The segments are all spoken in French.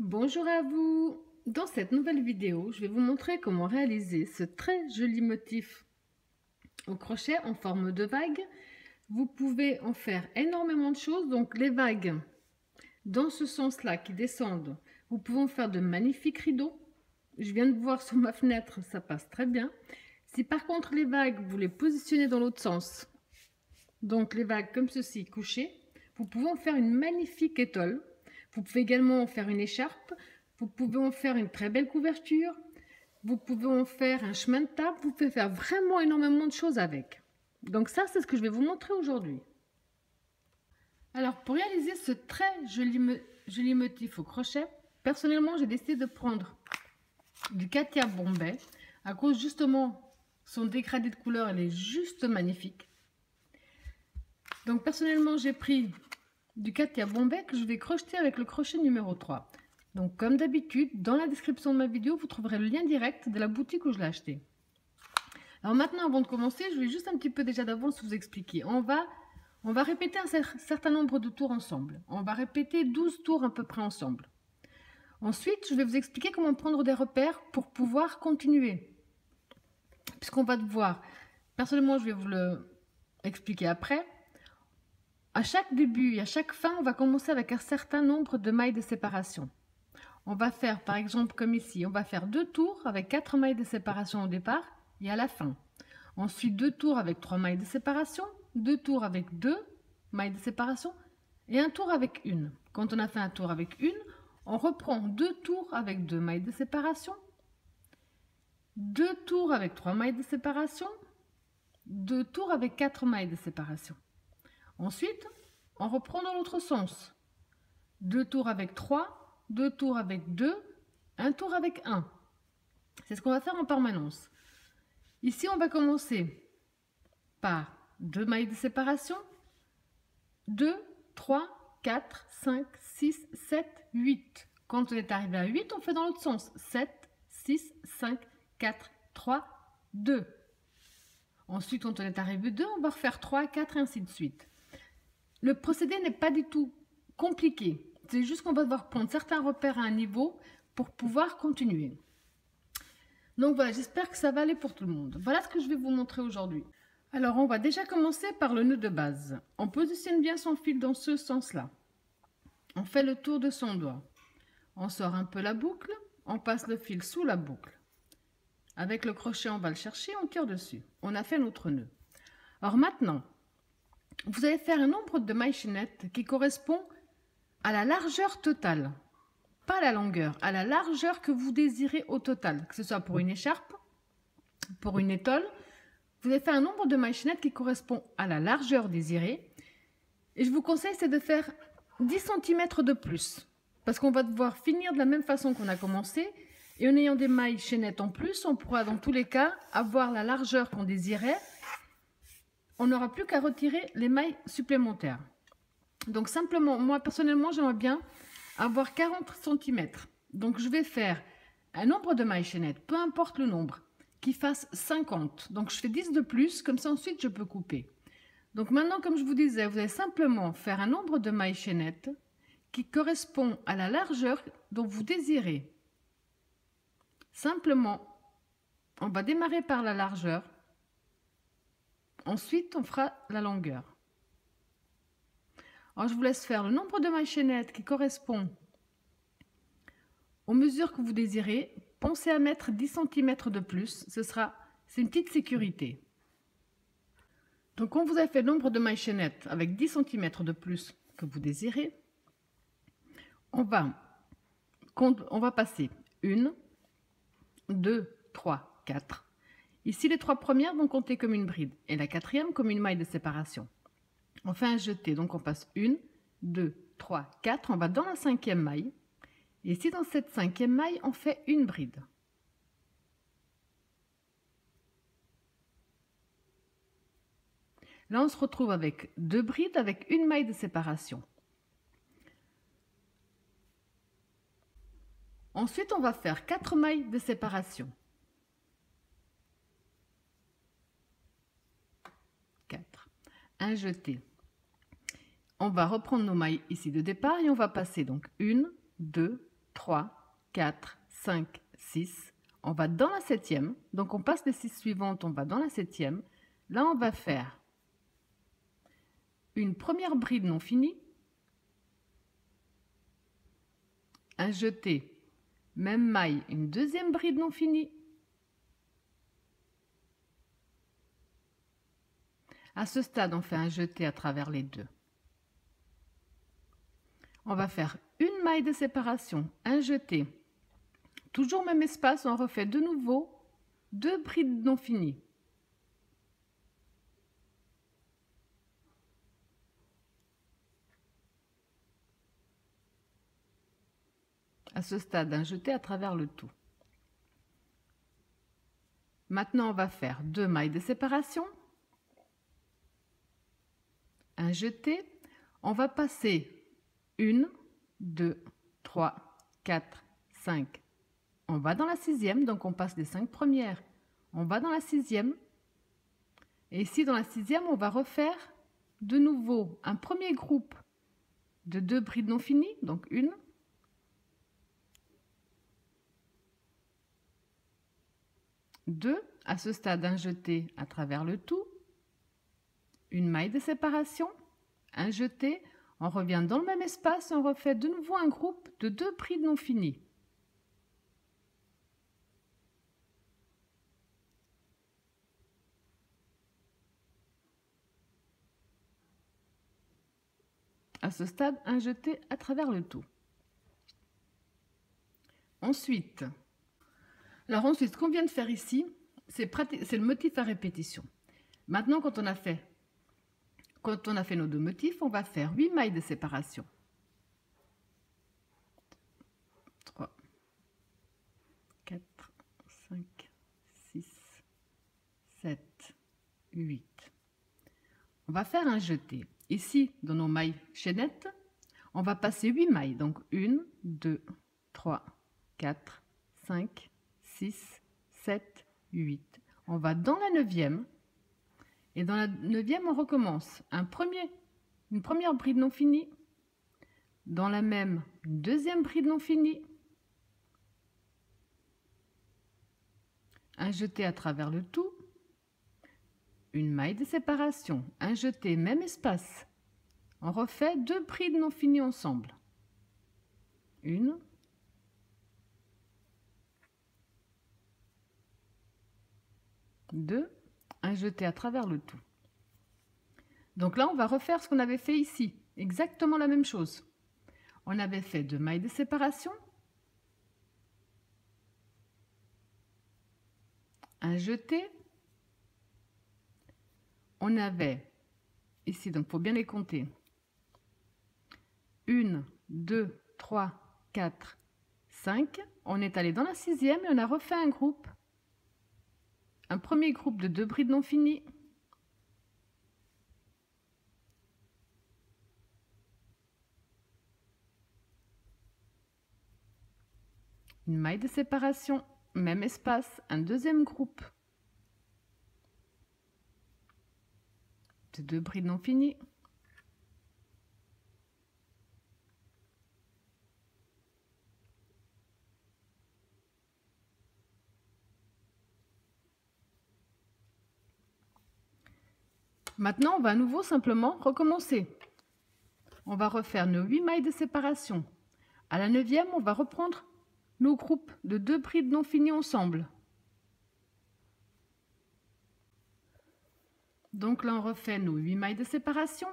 Bonjour à vous! Dans cette nouvelle vidéo, je vais vous montrer comment réaliser ce très joli motif au crochet en forme de vague. Vous pouvez en faire énormément de choses, donc les vagues dans ce sens-là qui descendent, vous pouvez en faire de magnifiques rideaux. Je viens de voir sur ma fenêtre, ça passe très bien. Si par contre les vagues, vous les positionnez dans l'autre sens, donc les vagues comme ceci, couchées, vous pouvez en faire une magnifique étole. Vous pouvez également en faire une écharpe, vous pouvez en faire une très belle couverture, vous pouvez en faire un chemin de table, vous pouvez faire vraiment énormément de choses avec. Donc ça, c'est ce que je vais vous montrer aujourd'hui. Alors pour réaliser ce très joli motif au crochet, personnellement j'ai décidé de prendre du Katia Bombay, à cause justement son dégradé de couleur, elle est juste magnifique. Donc personnellement j'ai pris du Katia Bombay que je vais crocheter avec le crochet numéro 3. Donc comme d'habitude, dans la description de ma vidéo, vous trouverez le lien direct de la boutique où je l'ai acheté. Alors maintenant, avant de commencer, je vais juste un petit peu déjà d'avance vous expliquer. On va répéter un certain nombre de tours ensemble. On va répéter 12 tours à peu près ensemble. Ensuite, je vais vous expliquer comment prendre des repères pour pouvoir continuer. Puisqu'on va devoir, personnellement je vais vous le expliquer après, à chaque début et à chaque fin, on va commencer avec un certain nombre de mailles de séparation. On va faire, par exemple, comme ici, on va faire 2 tours avec 4 mailles de séparation au départ et à la fin. Ensuite, 2 tours avec 3 mailles de séparation, 2 tours avec 2 mailles de séparation et un tour avec une. Quand on a fait un tour avec une, on reprend 2 tours avec 2 mailles de séparation, 2 tours avec 3 mailles de séparation, 2 tours avec 4 mailles de séparation. Ensuite, on reprend dans l'autre sens. 2 tours avec 3, 2 tours avec 2, un tour avec 1. C'est ce qu'on va faire en permanence. Ici, on va commencer par 2 mailles de séparation. 2, 3, 4, 5, 6, 7, 8. Quand on est arrivé à 8, on fait dans l'autre sens. 7, 6, 5, 4, 3, 2. Ensuite, quand on est arrivé à 2, on va refaire 3, 4 et ainsi de suite. Le procédé n'est pas du tout compliqué. C'est juste qu'on va devoir prendre certains repères à un niveau pour pouvoir continuer. Donc voilà, j'espère que ça va aller pour tout le monde. Voilà ce que je vais vous montrer aujourd'hui. Alors, on va déjà commencer par le nœud de base. On positionne bien son fil dans ce sens-là. On fait le tour de son doigt. On sort un peu la boucle, on passe le fil sous la boucle. Avec le crochet, on va le chercher, on tire dessus. On a fait notre nœud. Alors maintenant, vous allez faire un nombre de mailles chaînettes qui correspond à la largeur totale. Pas à la longueur, à la largeur que vous désirez au total. Que ce soit pour une écharpe, pour une étole. Vous allez faire un nombre de mailles chaînettes qui correspond à la largeur désirée. Et je vous conseille, c'est de faire 10 cm de plus. Parce qu'on va devoir finir de la même façon qu'on a commencé. Et en ayant des mailles chaînettes en plus, on pourra dans tous les cas avoir la largeur qu'on désirait. On n'aura plus qu'à retirer les mailles supplémentaires. Donc simplement, moi personnellement, j'aimerais bien avoir 40 cm. Donc je vais faire un nombre de mailles chaînettes, peu importe le nombre, qui fasse 50. Donc je fais 10 de plus, comme ça ensuite je peux couper. Donc maintenant, comme je vous disais, vous allez simplement faire un nombre de mailles chaînettes qui correspond à la largeur dont vous désirez. Simplement, on va démarrer par la largeur. Ensuite, on fera la longueur. Alors, je vous laisse faire le nombre de mailles chaînettes qui correspond aux mesures que vous désirez. Pensez à mettre 10 cm de plus. C'est une petite sécurité. Donc, quand vous avez fait le nombre de mailles chaînettes avec 10 cm de plus que vous désirez, on va passer 1, 2, 3, 4. Ici, les 3 premières vont compter comme une bride et la 4e comme une maille de séparation. On fait un jeté, donc on passe 1, 2, 3, 4. On va dans la 5e maille. Et ici, dans cette 5e maille, on fait une bride. Là, on se retrouve avec 2 brides avec une maille de séparation. Ensuite, on va faire 4 mailles de séparation. 4. Un jeté. On va reprendre nos mailles ici de départ et on va passer donc 1, 2, 3, 4, 5, 6. On va dans la 7e. Donc, on passe les 6 suivantes, on va dans la 7e. Là, on va faire une première bride non finie, un jeté, même maille, une deuxième bride non finie. À ce stade, on fait un jeté à travers les deux. On va faire une maille de séparation, un jeté. Toujours même espace, on refait de nouveau 2 brides non finies. À ce stade, un jeté à travers le tout. Maintenant, on va faire 2 mailles de séparation, un jeté. On va passer 1, 2, 3, 4, 5. On va dans la 6e, donc on passe les 5 premières. On va dans la 6e. Et ici, dans la 6e, on va refaire de nouveau un premier groupe de 2 brides non finies, donc 1, 2, à ce stade, un jeté à travers le tout, une maille de séparation, un jeté, on revient dans le même espace, on refait de nouveau un groupe de 2 brides non finies. À ce stade, un jeté à travers le tout. Ensuite, ce qu'on vient de faire ici, c'est le motif à répétition. Maintenant, quand on a fait nos 2 motifs, on va faire 8 mailles de séparation. 3, 4, 5, 6, 7, 8. On va faire un jeté. Ici, dans nos mailles chaînettes, on va passer 8 mailles. Donc 1, 2, 3, 4, 5, 6, 7, 8. On va dans la 9e. Et dans la 9e, on recommence une première bride non finie. Dans la même, une deuxième bride non finie. Un jeté à travers le tout. Une maille de séparation, un jeté, même espace. On refait 2 brides non finies ensemble. 1, 2, un jeté à travers le tout. Donc là, on va refaire ce qu'on avait fait ici, exactement la même chose. On avait fait 2 mailles de séparation, un jeté. On avait ici, donc il faut bien les compter, 1, 2, 3, 4, 5. On est allé dans la 6e et on a refait un groupe. Un premier groupe de 2 brides non finies. Une maille de séparation, même espace, un deuxième groupe de 2 brides non finies. Maintenant, on va à nouveau simplement recommencer. On va refaire nos 8 mailles de séparation. À la 9e, on va reprendre nos groupes de 2 brides non finies ensemble. Donc là, on refait nos 8 mailles de séparation.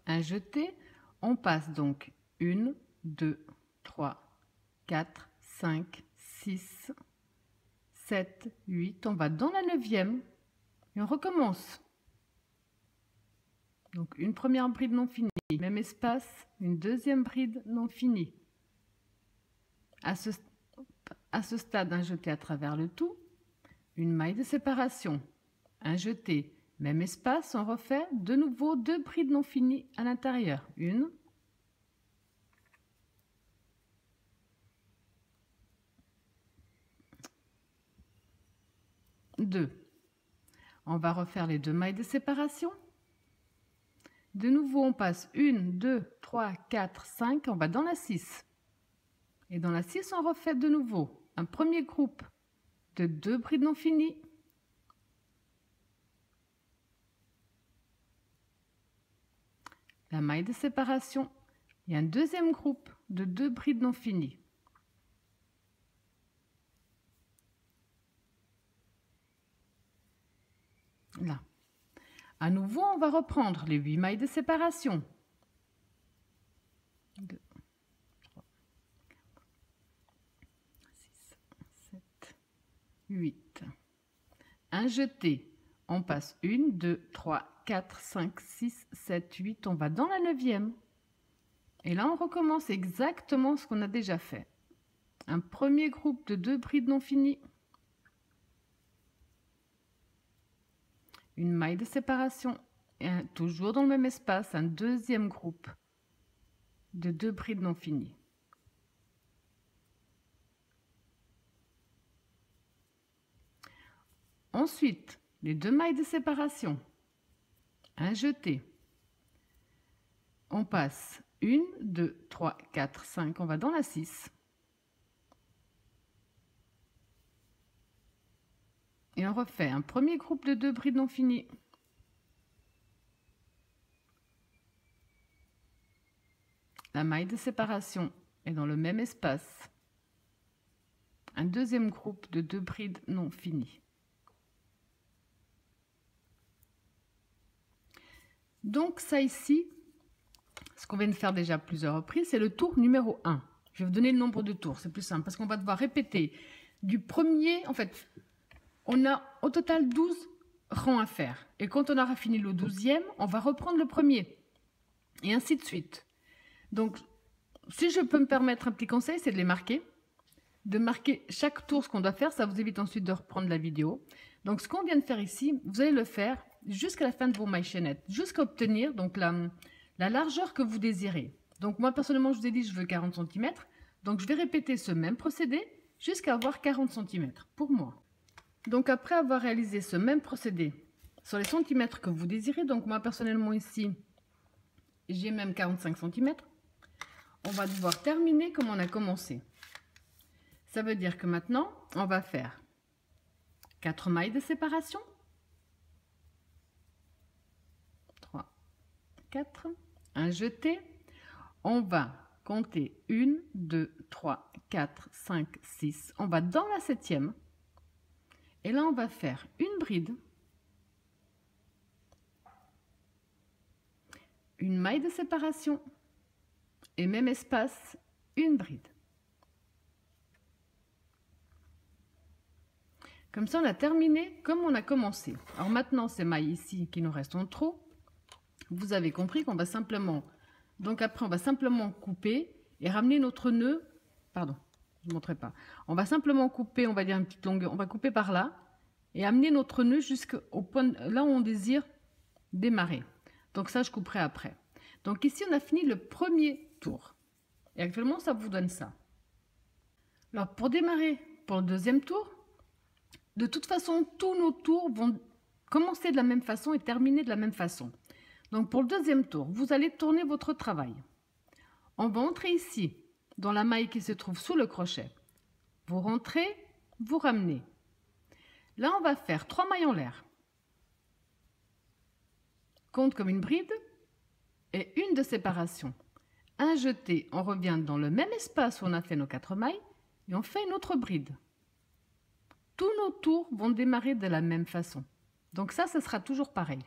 Un jeté. On passe donc 1, 2, 3, 4, 5, 6, 7, 8. On va dans la 9e et on recommence. Donc une première bride non finie, même espace, une deuxième bride non finie. À ce stade, un jeté à travers le tout, une maille de séparation, un jeté, même espace, on refait de nouveau 2 brides non finies à l'intérieur. 1, 2. On va refaire les 2 mailles de séparation. De nouveau, on passe 1, 2, 3, 4, 5. On va dans la 6. Et dans la 6, on refait de nouveau un premier groupe de 2 brides non finies. La maille de séparation et un deuxième groupe de 2 brides non finies. Là. À nouveau, on va reprendre les 8 mailles de séparation. 2, 3, 4, 6, 7, 8. Un jeté. On passe 1, 2, 3, 4, 5, 6, 7, 8. On va dans la 9e. Et là, on recommence exactement ce qu'on a déjà fait. Un premier groupe de 2 brides non finies. Une maille de séparation. Et toujours dans le même espace, un deuxième groupe de 2 brides non finies. Ensuite, les 2 mailles de séparation. Un jeté. On passe 1, 2, 3, 4, 5. On va dans la 6. Et on refait un premier groupe de 2 brides non finies. La maille de séparation est dans le même espace. Un deuxième groupe de 2 brides non finies. Donc ça ici, ce qu'on vient de faire déjà plusieurs reprises, c'est le tour numéro 1. Je vais vous donner le nombre de tours, c'est plus simple, parce qu'on va devoir répéter du premier, en fait, on a au total 12 rangs à faire. Et quand on aura fini le 12e, on va reprendre le premier. Et ainsi de suite. Donc, si je peux me permettre un petit conseil, c'est de les marquer. De marquer chaque tour ce qu'on doit faire, ça vous évite ensuite de reprendre la vidéo. Donc, ce qu'on vient de faire ici, vous allez le faire jusqu'à la fin de vos mailles chaînettes, jusqu'à obtenir donc, la largeur que vous désirez. Donc, moi, personnellement, je vous ai dit, je veux 40 cm. Donc, je vais répéter ce même procédé jusqu'à avoir 40 cm pour moi. Donc, après avoir réalisé ce même procédé sur les centimètres que vous désirez, donc moi, personnellement, ici, j'ai même 45 cm, on va devoir terminer comme on a commencé. Ça veut dire que maintenant, on va faire 4 mailles de séparation. 3, 4, un jeté. On va compter 1, 2, 3, 4, 5, 6. On va dans la 7e. Et là, on va faire une bride, une maille de séparation et même espace, une bride. Comme ça, on a terminé comme on a commencé. Alors maintenant, ces mailles ici qui nous restent en trop, vous avez compris qu'on va simplement... Donc après, on va simplement couper et ramener notre nœud... Pardon, je ne montrerai pas. On va simplement couper, on va dire une petite longueur, on va couper par là et amener notre nœud jusqu'au point là où on désire démarrer. Donc ça, je couperai après. Donc ici, on a fini le premier tour. Et actuellement, ça vous donne ça. Alors pour démarrer pour le deuxième tour, de toute façon, tous nos tours vont commencer de la même façon et terminer de la même façon. Donc pour le deuxième tour, vous allez tourner votre travail. On va entrer ici, dans la maille qui se trouve sous le crochet. Vous rentrez, vous ramenez. Là, on va faire 3 mailles en l'air. Compte comme une bride et une de séparation. Un jeté, on revient dans le même espace où on a fait nos 4 mailles et on fait une autre bride. Tous nos tours vont démarrer de la même façon. Donc ça, ce sera toujours pareil.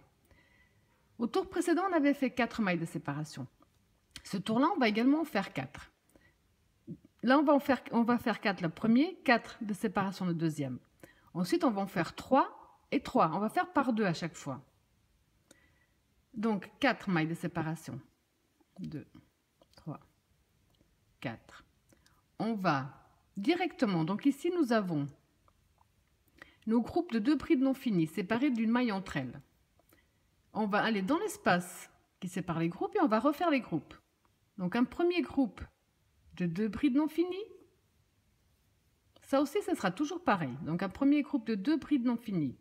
Au tour précédent, on avait fait 4 mailles de séparation. Ce tour-là, on va également en faire 4. Là, on va faire 4 le premier, 4 de séparation le deuxième. Ensuite, on va en faire 3 et 3. On va faire par 2 à chaque fois. Donc, 4 mailles de séparation. 2, 3, 4. On va directement, donc ici, nous avons nos groupes de 2 brides non finies, séparés d'une maille entre elles. On va aller dans l'espace qui sépare les groupes et on va refaire les groupes. Donc, un premier groupe de 2 brides non finies. Ça aussi, ça sera toujours pareil. Donc, un premier groupe de 2 brides non finies.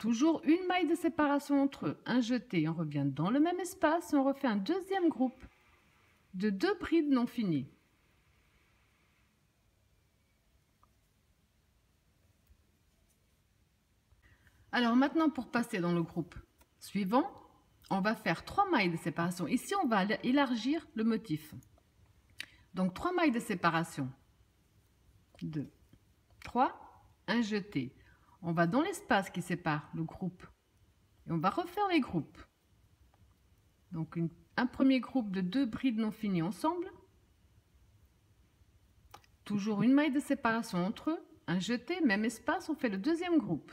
Toujours une maille de séparation entre eux, un jeté, on revient dans le même espace et on refait un deuxième groupe de 2 brides non finies. Alors maintenant, pour passer dans le groupe suivant, on va faire 3 mailles de séparation. Ici, on va élargir le motif. Donc 3 mailles de séparation. 2, 3, un jeté. On va dans l'espace qui sépare le groupe et on va refaire les groupes. Donc un premier groupe de 2 brides non finies ensemble. Toujours une maille de séparation entre eux, un jeté, même espace, on fait le deuxième groupe.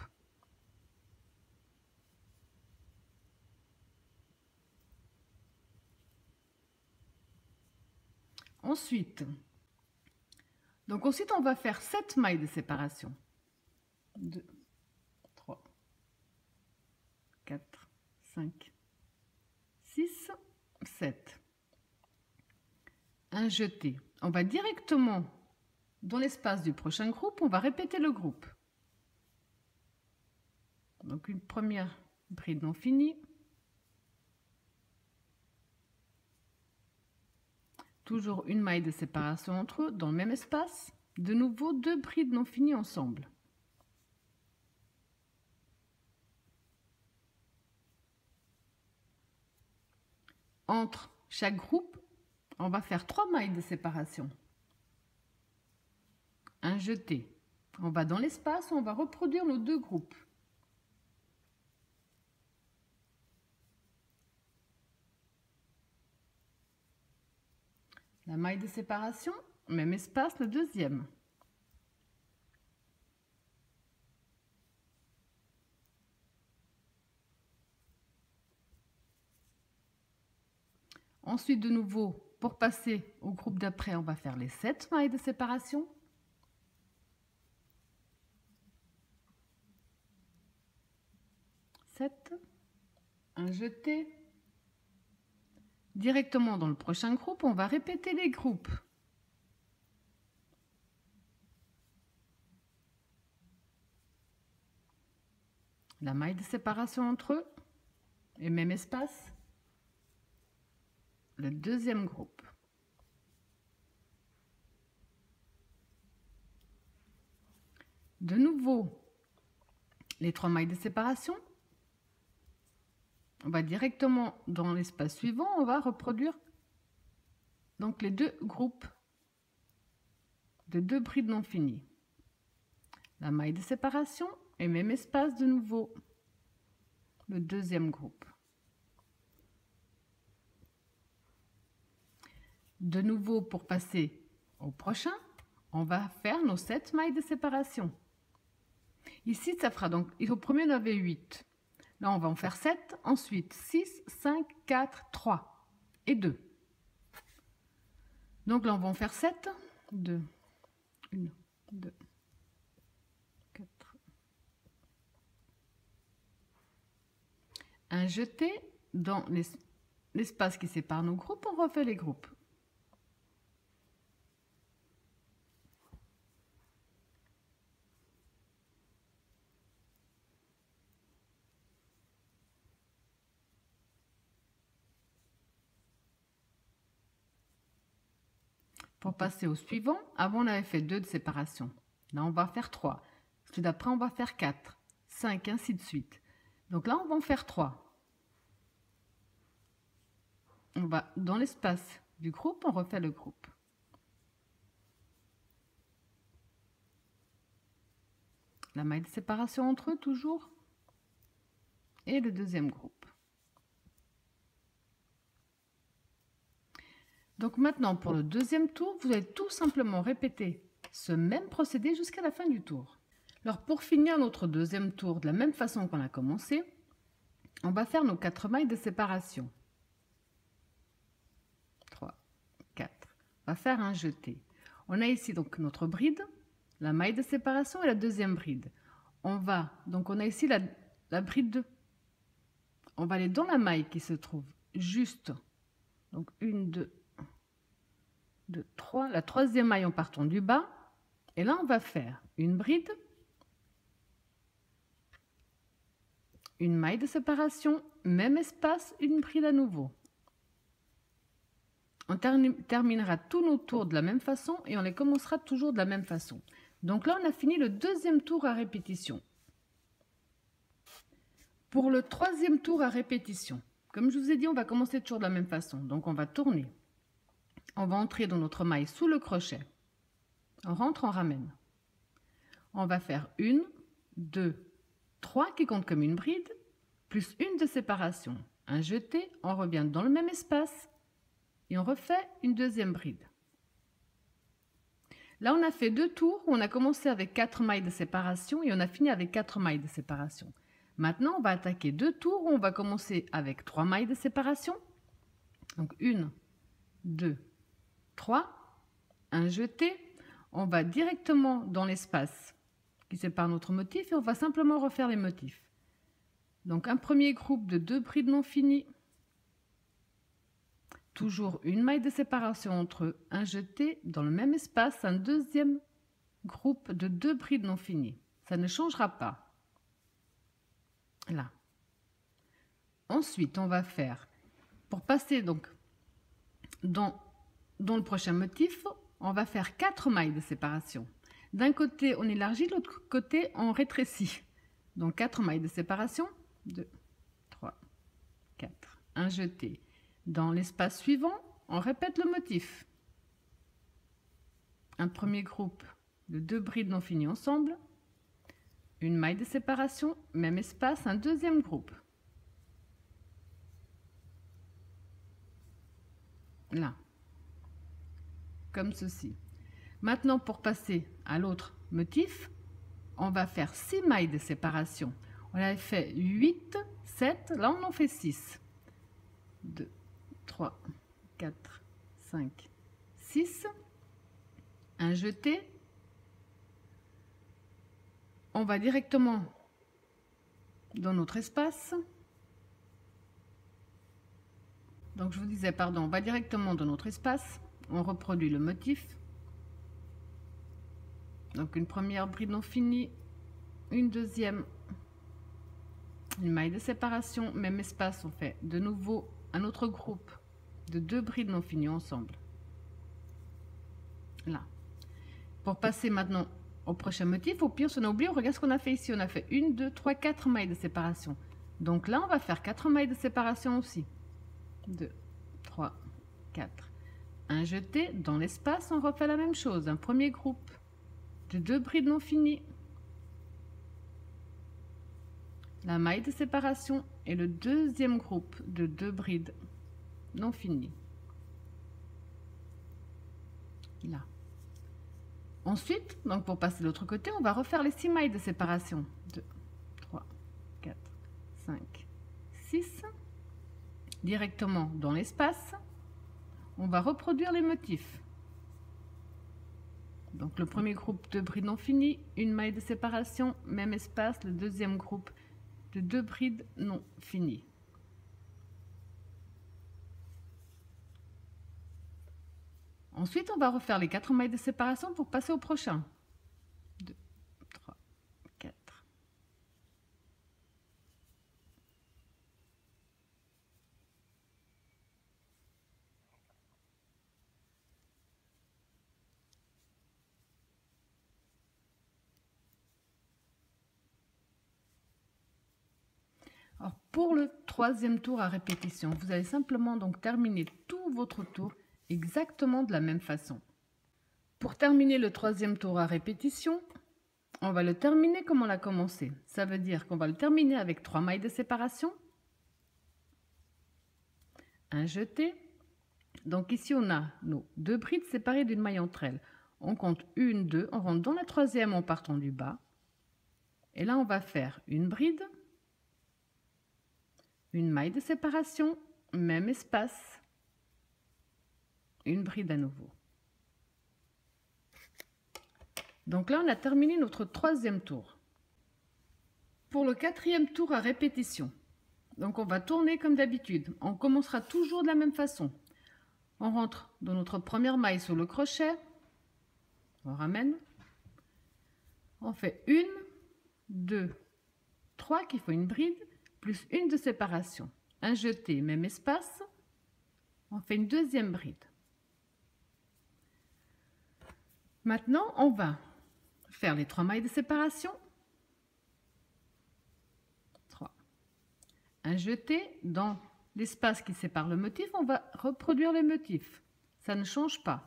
Ensuite, on va faire 7 mailles de séparation. 2, 3, 4, 5, 6, 7. Un jeté. On va directement dans l'espace du prochain groupe, on va répéter le groupe. Donc une première bride non finie. Toujours une maille de séparation entre eux dans le même espace. De nouveau 2 brides non finies ensemble. Entre chaque groupe, on va faire 3 mailles de séparation. Un jeté. On va dans l'espace, on va reproduire nos 2 groupes. La maille de séparation, même espace, le deuxième. Ensuite, de nouveau, pour passer au groupe d'après, on va faire les 7 mailles de séparation. Un jeté. Directement dans le prochain groupe, on va répéter les groupes. La maille de séparation entre eux et même espace. Le deuxième groupe. De nouveau, les 3 mailles de séparation. On va directement dans l'espace suivant, on va reproduire donc les 2 groupes de 2 brides non finies. La maille de séparation et même espace de nouveau, le deuxième groupe. De nouveau, pour passer au prochain, on va faire nos 7 mailles de séparation. Ici, ça fera donc, au premier on avait 8. Là, on va en faire 7, ensuite 6, 5, 4, 3 et 2. Donc là, on va en faire 7. 2, 1, 2, 4. Un jeté dans l'espace qui sépare nos groupes, on refait les groupes. Pour passer au suivant, avant on avait fait 2 de séparation. Là, on va faire 3. Celui d'après, on va faire 4, 5, ainsi de suite. Donc là, on va en faire 3. On va dans l'espace du groupe, on refait le groupe. La maille de séparation entre eux, toujours. Et le deuxième groupe. Donc maintenant, pour le deuxième tour, vous allez tout simplement répéter ce même procédé jusqu'à la fin du tour. Alors pour finir notre deuxième tour de la même façon qu'on a commencé, on va faire nos 4 mailles de séparation. 3, 4. On va faire un jeté. On a ici donc notre bride, la maille de séparation et la deuxième bride. On a ici la bride 2. On va aller dans la maille qui se trouve juste. Donc 1, 2, 2, 3. La troisième maille en partant du bas. Et là, on va faire une bride. une maille de séparation, même espace, une bride à nouveau. On terminera tous nos tours de la même façon et on les commencera toujours de la même façon. Donc là, on a fini le deuxième tour à répétition. Pour le troisième tour à répétition, comme je vous ai dit, on va commencer toujours de la même façon. Donc on va tourner. On va entrer dans notre maille sous le crochet. On rentre, on ramène. On va faire 1, 2, 3 qui comptent comme une bride, plus une de séparation. Un jeté, on revient dans le même espace et on refait une deuxième bride. Là, on a fait 2 tours où on a commencé avec 4 mailles de séparation et on a fini avec 4 mailles de séparation. Maintenant, on va attaquer 2 tours où on va commencer avec 3 mailles de séparation. Donc 1, 2, 3, un jeté. On va directement dans l'espace qui sépare notre motif et on va simplement refaire les motifs. Donc un premier groupe de 2 brides non finies. Toujours une maille de séparation entre eux, un jeté dans le même espace, un deuxième groupe de 2 brides non finies. Ça ne changera pas. Là. Ensuite, on va faire, pour passer donc dans le prochain motif, on va faire 4 mailles de séparation. D'un côté, on élargit, de l'autre côté, on rétrécit. Donc 4 mailles de séparation, 2, 3, 4, un jeté. Dans l'espace suivant, on répète le motif. Un premier groupe de 2 brides non finies ensemble, une maille de séparation, même espace, un deuxième groupe. Là, comme ceci. Maintenant, pour passer à l'autre motif, on va faire 6 mailles de séparation. On avait fait 8, 7, là on en fait 6. 2, 3, 4, 5, 6. Un jeté. On va directement dans notre espace. Donc je vous disais, pardon, on va directement dans notre espace. On reproduit le motif. Donc une première bride non finie, une deuxième, une maille de séparation, même espace, on fait de nouveau un autre groupe de 2 brides non finies ensemble. Là. Pour passer maintenant au prochain motif, au pire, si on a oublié, on regarde ce qu'on a fait ici. On a fait 1, 2, 3, 4 mailles de séparation. Donc là, on va faire 4 mailles de séparation aussi. 2, 3, 4. Un jeté dans l'espace, on refait la même chose. Un premier groupe de 2 brides non finies. La maille de séparation et le deuxième groupe de 2 brides non finies. Là. Ensuite, donc pour passer de l'autre côté, on va refaire les 6 mailles de séparation. 2, 3, 4, 5, 6. Directement dans l'espace, on va reproduire les motifs. Donc le premier groupe de brides non finies, une maille de séparation, même espace, le deuxième groupe de 2 brides non finies. Ensuite, on va refaire les 4 mailles de séparation pour passer au prochain. 2, 3, 4. Alors, pour le troisième tour à répétition, vous allez simplement donc terminer tout votre tour exactement de la même façon. Pour terminer le troisième tour à répétition, on va le terminer comme on l'a commencé. Ça veut dire qu'on va le terminer avec 3 mailles de séparation, un jeté. Donc ici, on a nos 2 brides séparées d'une maille entre elles. On compte 1, 2, on rentre dans la troisième en partant du bas. Et là, on va faire une bride, une maille de séparation, même espace, une bride à nouveau. Donc là, on a terminé notre troisième tour. Pour le quatrième tour à répétition, donc on va tourner comme d'habitude. On commencera toujours de la même façon. On rentre dans notre première maille sur le crochet, on ramène, on fait 1, 2, 3 qui fait une bride, plus une de séparation. Un jeté, même espace. On fait une deuxième bride. Maintenant, on va faire les 3 mailles de séparation. 3. Un jeté dans l'espace qui sépare le motif, on va reproduire le motif. Ça ne change pas.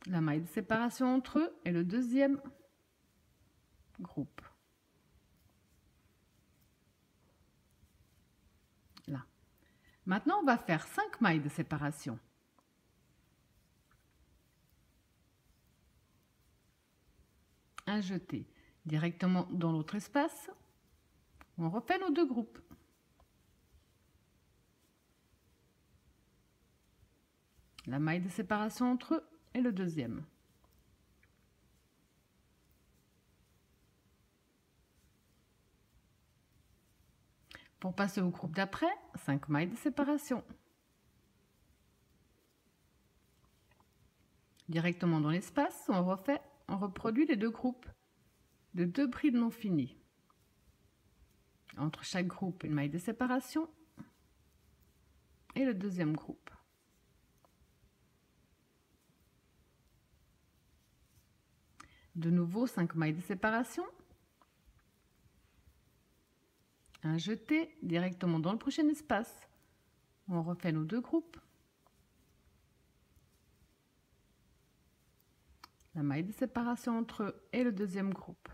La maille de séparation entre eux et le deuxième groupe. Là. Maintenant, on va faire 5 mailles de séparation. Un jeté directement dans l'autre espace. On refait nos 2 groupes. La maille de séparation entre eux et le deuxième. Pour passer au groupe d'après, 5 mailles de séparation. Directement dans l'espace, on reproduit les 2 groupes de 2 brides non finies. Entre chaque groupe, une maille de séparation et le deuxième groupe. De nouveau, 5 mailles de séparation. Un jeté directement dans le prochain espace. On refait nos 2 groupes. La maille de séparation entre eux et le deuxième groupe.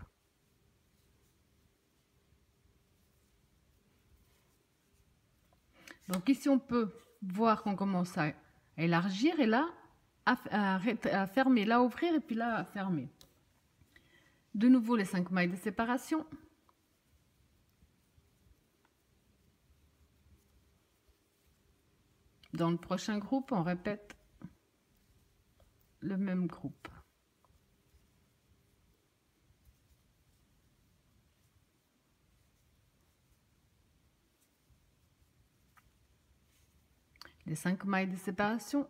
Donc ici, on peut voir qu'on commence à élargir et là, à fermer, là, à ouvrir et puis là, à fermer. De nouveau, les 5 mailles de séparation. Dans le prochain groupe, on répète le même groupe. Les 5 mailles de séparation.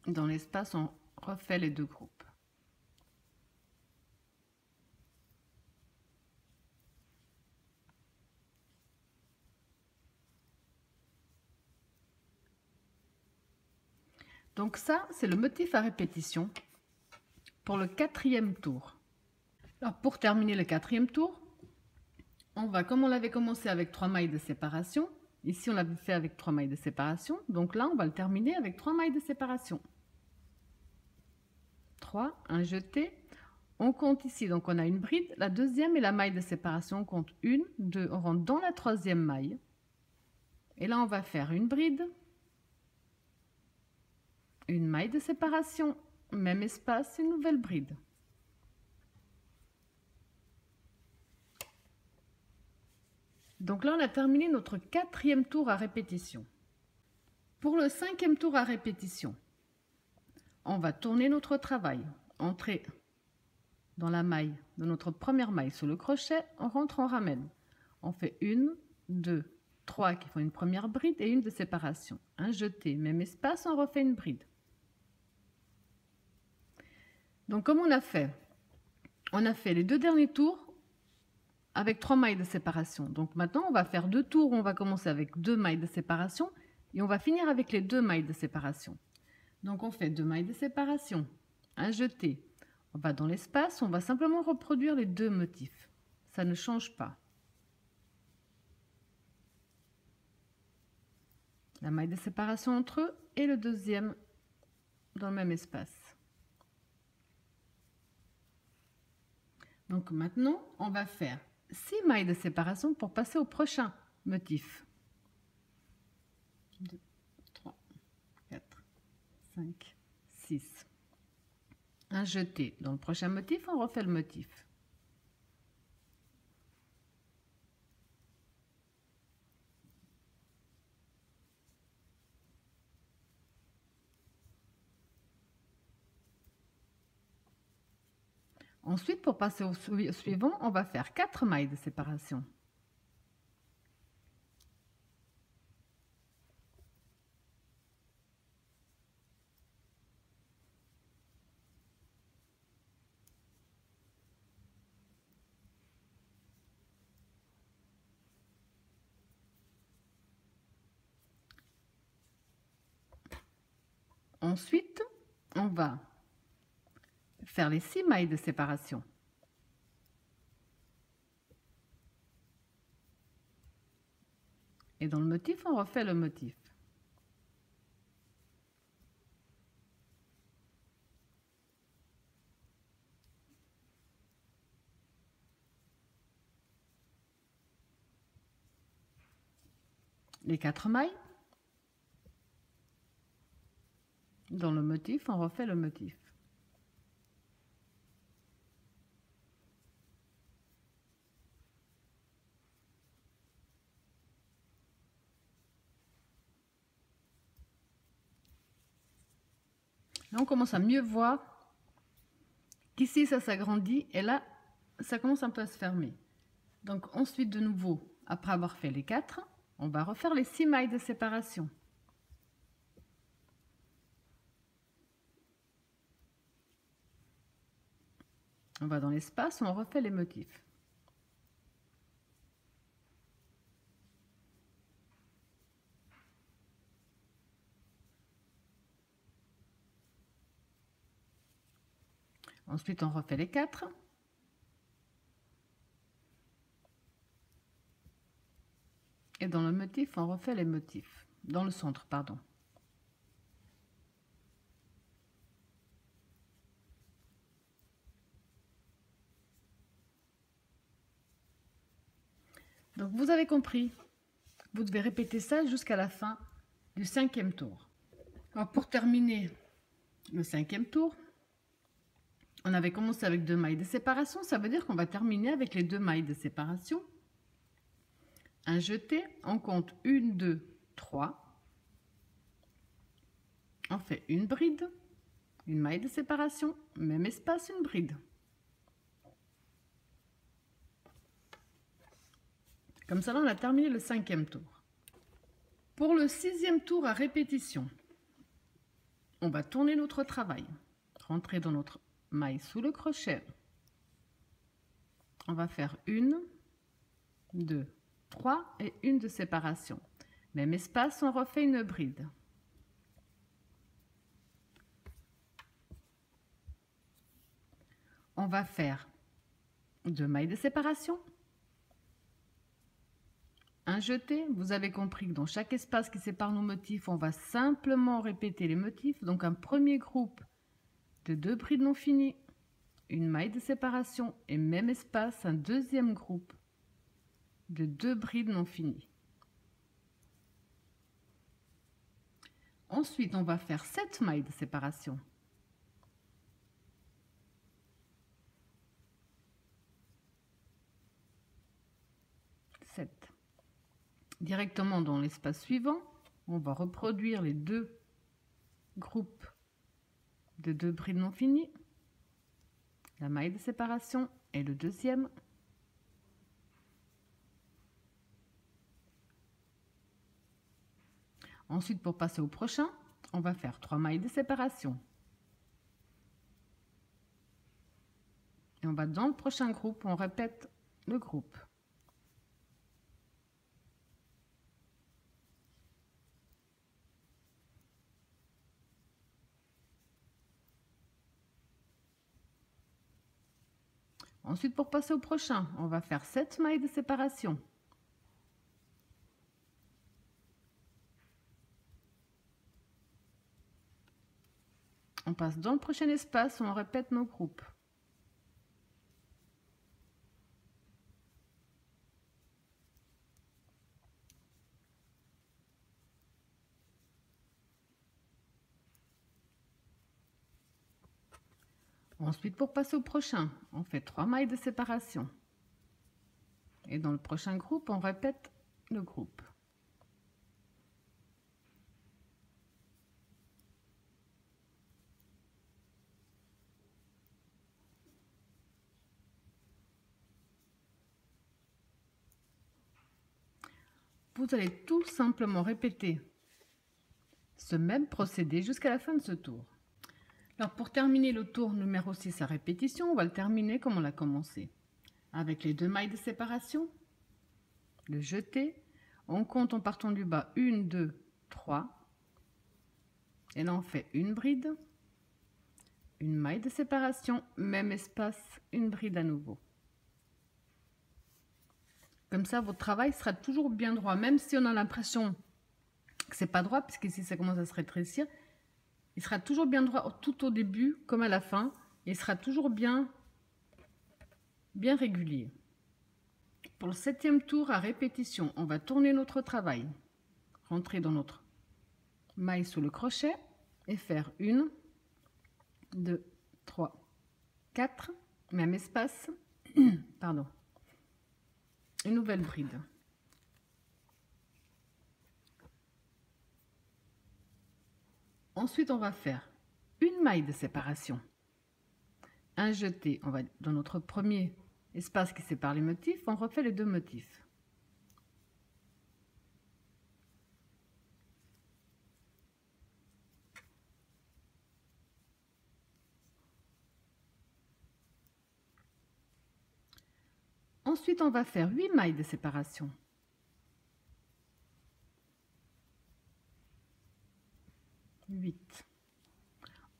Dans l'espace, on refait les 2 groupes. Donc ça, c'est le motif à répétition pour le 4e tour. Alors pour terminer le 4e tour, on va, comme on l'avait commencé avec 3 mailles de séparation, ici on l'avait fait avec 3 mailles de séparation, donc là on va le terminer avec 3 mailles de séparation. 3, un jeté, on compte ici, donc on a une bride, la deuxième et la maille de séparation, on compte 1, 2, on rentre dans la 3e maille, et là on va faire une bride, une maille de séparation, même espace, une nouvelle bride. Donc là, on a terminé notre 4e tour à répétition. Pour le 5e tour à répétition, on va tourner notre travail, entrer dans la maille de notre première maille sur le crochet, on rentre, on ramène. On fait 1, 2, 3 qui font une première bride et une de séparation. Un jeté, même espace, on refait une bride. Donc comme on a fait les 2 derniers tours avec 3 mailles de séparation. Donc maintenant, on va faire 2 tours, on va commencer avec 2 mailles de séparation et on va finir avec les 2 mailles de séparation. Donc on fait 2 mailles de séparation, un jeté. On va dans l'espace, on va simplement reproduire les 2 motifs. Ça ne change pas. La maille de séparation entre eux et le deuxième dans le même espace. Donc maintenant, on va faire 6 mailles de séparation pour passer au prochain motif. 2, 3, 4, 5, 6. Un jeté. Dans le prochain motif, on refait le motif. Ensuite, pour passer au suivant, on va faire 4 mailles de séparation. Ensuite, on va faire les 6 mailles de séparation. Et dans le motif, on refait le motif. Les 4 mailles. Dans le motif, on refait le motif. Là, on commence à mieux voir qu'ici, ça s'agrandit et là, ça commence un peu à se fermer. Donc ensuite, de nouveau, après avoir fait les 4, on va refaire les 6 mailles de séparation. On va dans l'espace, on refait les motifs. Ensuite, on refait les 4. Et dans le motif, on refait les motifs. Dans le centre, pardon. Donc, vous avez compris. Vous devez répéter ça jusqu'à la fin du 5e tour. Alors, pour terminer le 5e tour, on avait commencé avec 2 mailles de séparation. Ça veut dire qu'on va terminer avec les 2 mailles de séparation. Un jeté, on compte 1, 2, 3. On fait une bride, une maille de séparation, même espace, une bride. Comme ça, là, on a terminé le 5e tour. Pour le 6e tour à répétition, on va tourner notre travail. Rentrer dans notre maille sous le crochet. On va faire 1, 2, 3 et une de séparation. Même espace, on refait une bride. On va faire 2 mailles de séparation. Un jeté. Vous avez compris que dans chaque espace qui sépare nos motifs, on va simplement répéter les motifs. Donc un premier groupe de 2 brides non finies, une maille de séparation et même espace, un deuxième groupe de 2 brides non finies. Ensuite, on va faire 7 mailles de séparation. Directement dans l'espace suivant, on va reproduire les 2 groupes de 2 brides non finies, la maille de séparation et le deuxième. Ensuite, pour passer au prochain, on va faire 3 mailles de séparation. Et on va dans le prochain groupe, on répète le groupe. Ensuite, pour passer au prochain, on va faire 7 mailles de séparation. On passe dans le prochain espace, on répète nos groupes. Ensuite, pour passer au prochain, on fait 3 mailles de séparation. Et dans le prochain groupe, on répète le groupe. Vous allez tout simplement répéter ce même procédé jusqu'à la fin de ce tour. Alors pour terminer le tour numéro 6 à répétition, on va le terminer comme on l'a commencé. Avec les 2 mailles de séparation, le jeté, on compte en partant du bas 1, 2, 3. Et là, on fait une bride, une maille de séparation, même espace, une bride à nouveau. Comme ça, votre travail sera toujours bien droit, même si on a l'impression que c'est pas droit, puisqu'ici ça commence à se rétrécir. Il sera toujours bien droit tout au début comme à la fin. Et il sera toujours bien régulier. Pour le 7e tour à répétition, on va tourner notre travail. Rentrer dans notre maille sous le crochet et faire 1, 2, 3, 4, même espace, pardon, une nouvelle bride. Ensuite, on va faire une maille de séparation. Un jeté, on va dans notre premier espace qui sépare les motifs, on refait les 2 motifs. Ensuite, on va faire 8 mailles de séparation. 8.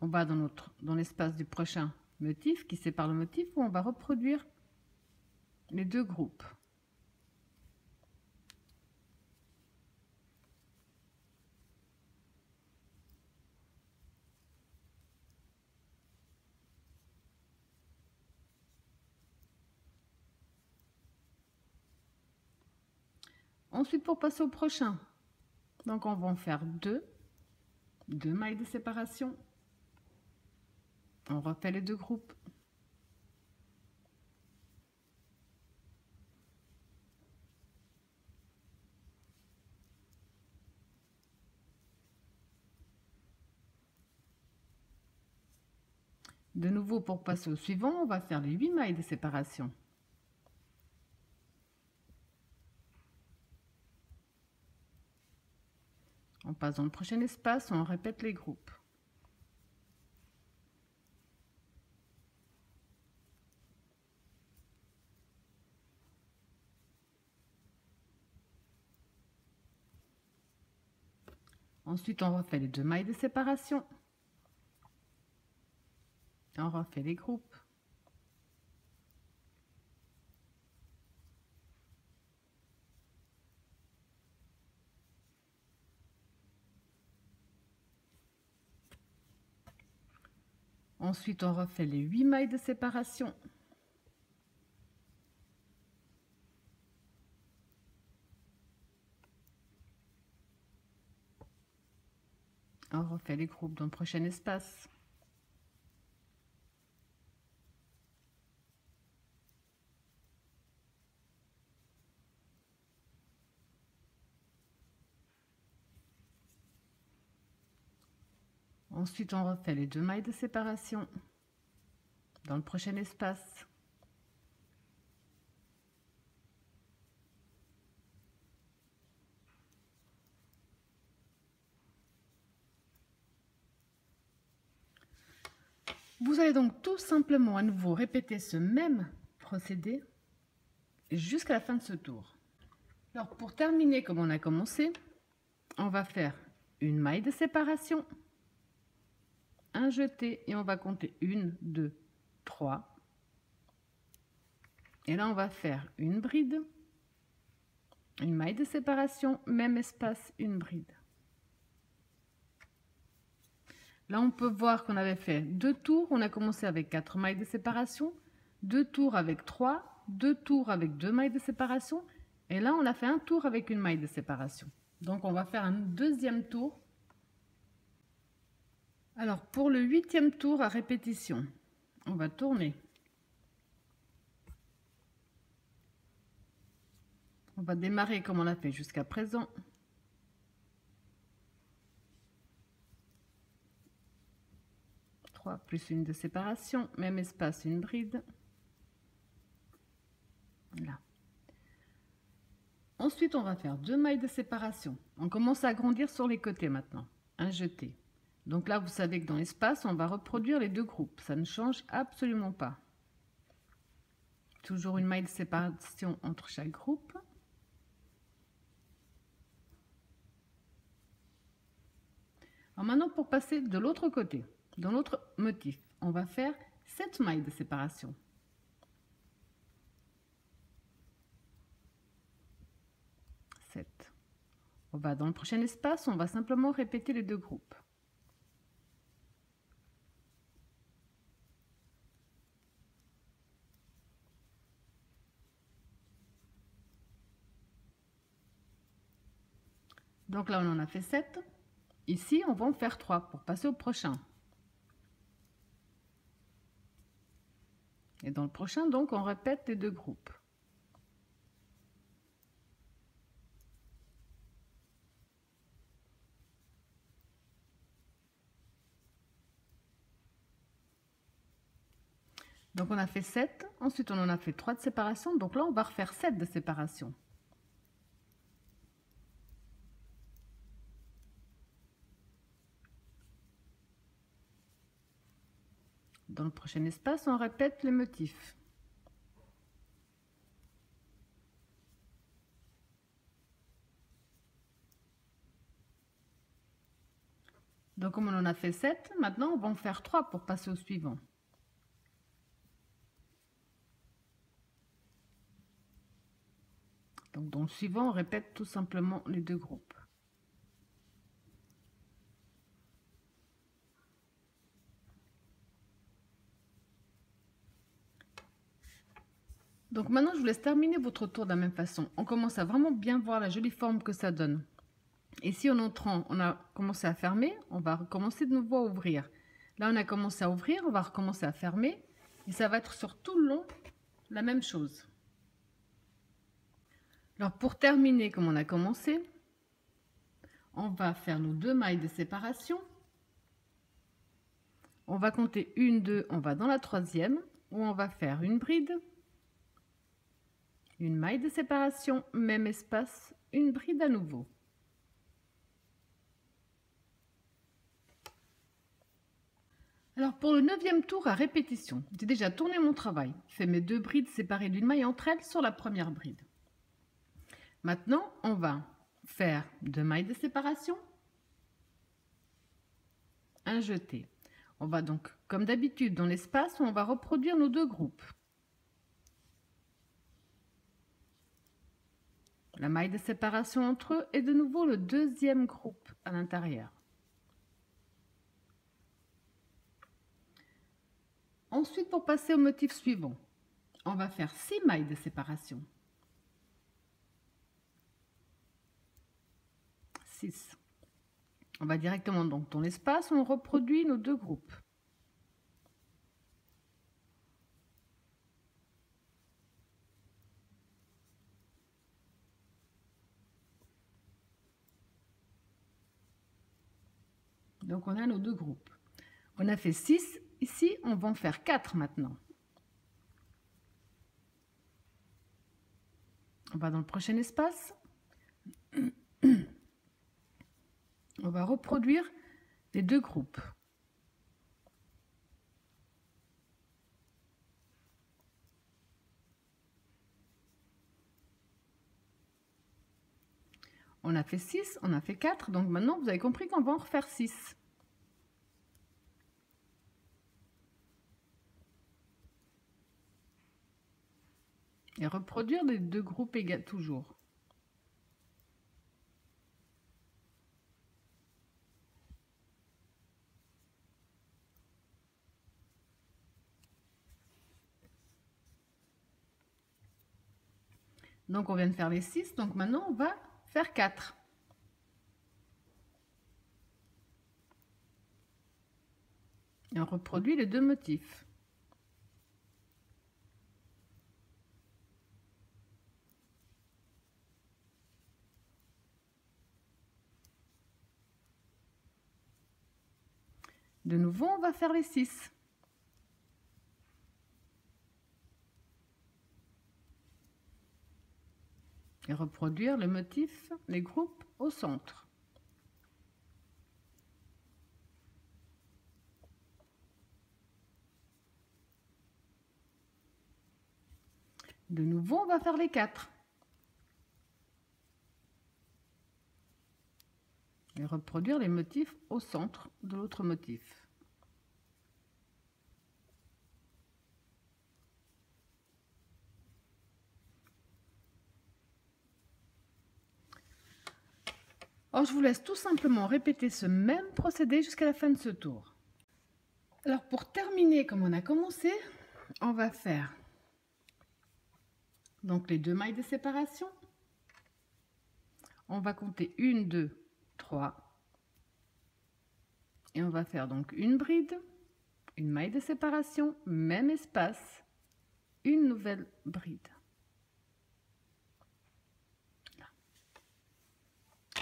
On va dans l'espace du prochain motif qui sépare le motif où on va reproduire les 2 groupes. Ensuite, pour passer au prochain, donc on va en faire 2 mailles de séparation. On refait les 2 groupes. De nouveau, pour passer au suivant, on va faire les 8 mailles de séparation. On passe dans le prochain espace, on répète les groupes. Ensuite, on refait les 2 mailles de séparation. On refait les groupes. Ensuite, on refait les 8 mailles de séparation. On refait les groupes dans le prochain espace. Ensuite, on refait les 2 mailles de séparation dans le prochain espace. Vous allez donc tout simplement à nouveau répéter ce même procédé jusqu'à la fin de ce tour. Alors, pour terminer comme on a commencé, on va faire une maille de séparation, un jeté et on va compter 1, 2, 3. Et là, on va faire une bride, une maille de séparation, même espace, une bride. Là, on peut voir qu'on avait fait 2 tours. On a commencé avec 4 mailles de séparation, 2 tours avec 3, 2 tours avec 2 mailles de séparation. Et là, on a fait un tour avec une maille de séparation. Donc, on va faire un deuxième tour. Alors, pour le 8e tour à répétition, on va tourner. On va démarrer comme on l'a fait jusqu'à présent. Plus une de séparation, même espace, une bride. Là. Ensuite, on va faire 2 mailles de séparation. On commence à agrandir sur les côtés maintenant. Un jeté. Donc là, vous savez que dans l'espace, on va reproduire les 2 groupes. Ça ne change absolument pas. Toujours une maille de séparation entre chaque groupe. Alors maintenant, pour passer de l'autre côté, dans l'autre motif, on va faire 7 mailles de séparation. On va dans le prochain espace, on va simplement répéter les deux groupes. Donc là, on en a fait 7. Ici, on va en faire 3 pour passer au prochain. Et dans le prochain, donc, on répète les deux groupes. Donc on a fait 7, ensuite on en a fait 3 de séparation, donc là on va refaire 7 de séparation. Dans le prochain espace, on répète les motifs. Donc comme on en a fait 7, maintenant on va en faire 3 pour passer au suivant. Donc dans le suivant, on répète tout simplement les deux groupes. Donc maintenant, je vous laisse terminer votre tour de la même façon. On commence à vraiment bien voir la jolie forme que ça donne. Et si en entrant, on a commencé à fermer, on va recommencer de nouveau à ouvrir. Là, on a commencé à ouvrir, on va recommencer à fermer. Et ça va être sur tout le long la même chose. Alors pour terminer comme on a commencé, on va faire nos 2 mailles de séparation. On va compter 1, 2, on va dans la 3e, où on va faire une bride, une maille de séparation, même espace, une bride à nouveau. Alors pour le 9e tour à répétition, j'ai déjà tourné mon travail, fait mes 2 brides séparées d'une maille entre elles sur la première bride. Maintenant, on va faire 2 mailles de séparation, un jeté. On va donc, comme d'habitude, dans l'espace, on va reproduire nos 2 groupes. La maille de séparation entre eux et de nouveau le 2e groupe à l'intérieur. Ensuite, pour passer au motif suivant, on va faire 6 mailles de séparation. 6. On va directement donc dans l'espace où on reproduit nos 2 groupes. Donc on a nos 2 groupes. On a fait 6, ici on va en faire 4 maintenant. On va dans le prochain espace. On va reproduire les 2 groupes. On a fait 6, on a fait 4, donc maintenant vous avez compris qu'on va en refaire 6. Et reproduire les 2 groupes égaux toujours. Donc on vient de faire les 6, donc maintenant on va faire 4. Et on reproduit les 2 motifs. De nouveau, on va faire les 6. Et reproduire le motif, les groupes au centre. De nouveau, on va faire les 4. et reproduire les motifs au centre de l'autre motif. Alors, je vous laisse tout simplement répéter ce même procédé jusqu'à la fin de ce tour. Alors, pour terminer comme on a commencé, on va faire donc les 2 mailles de séparation. On va compter 1, 2, 3. Et on va faire donc une bride, une maille de séparation, même espace, une nouvelle bride.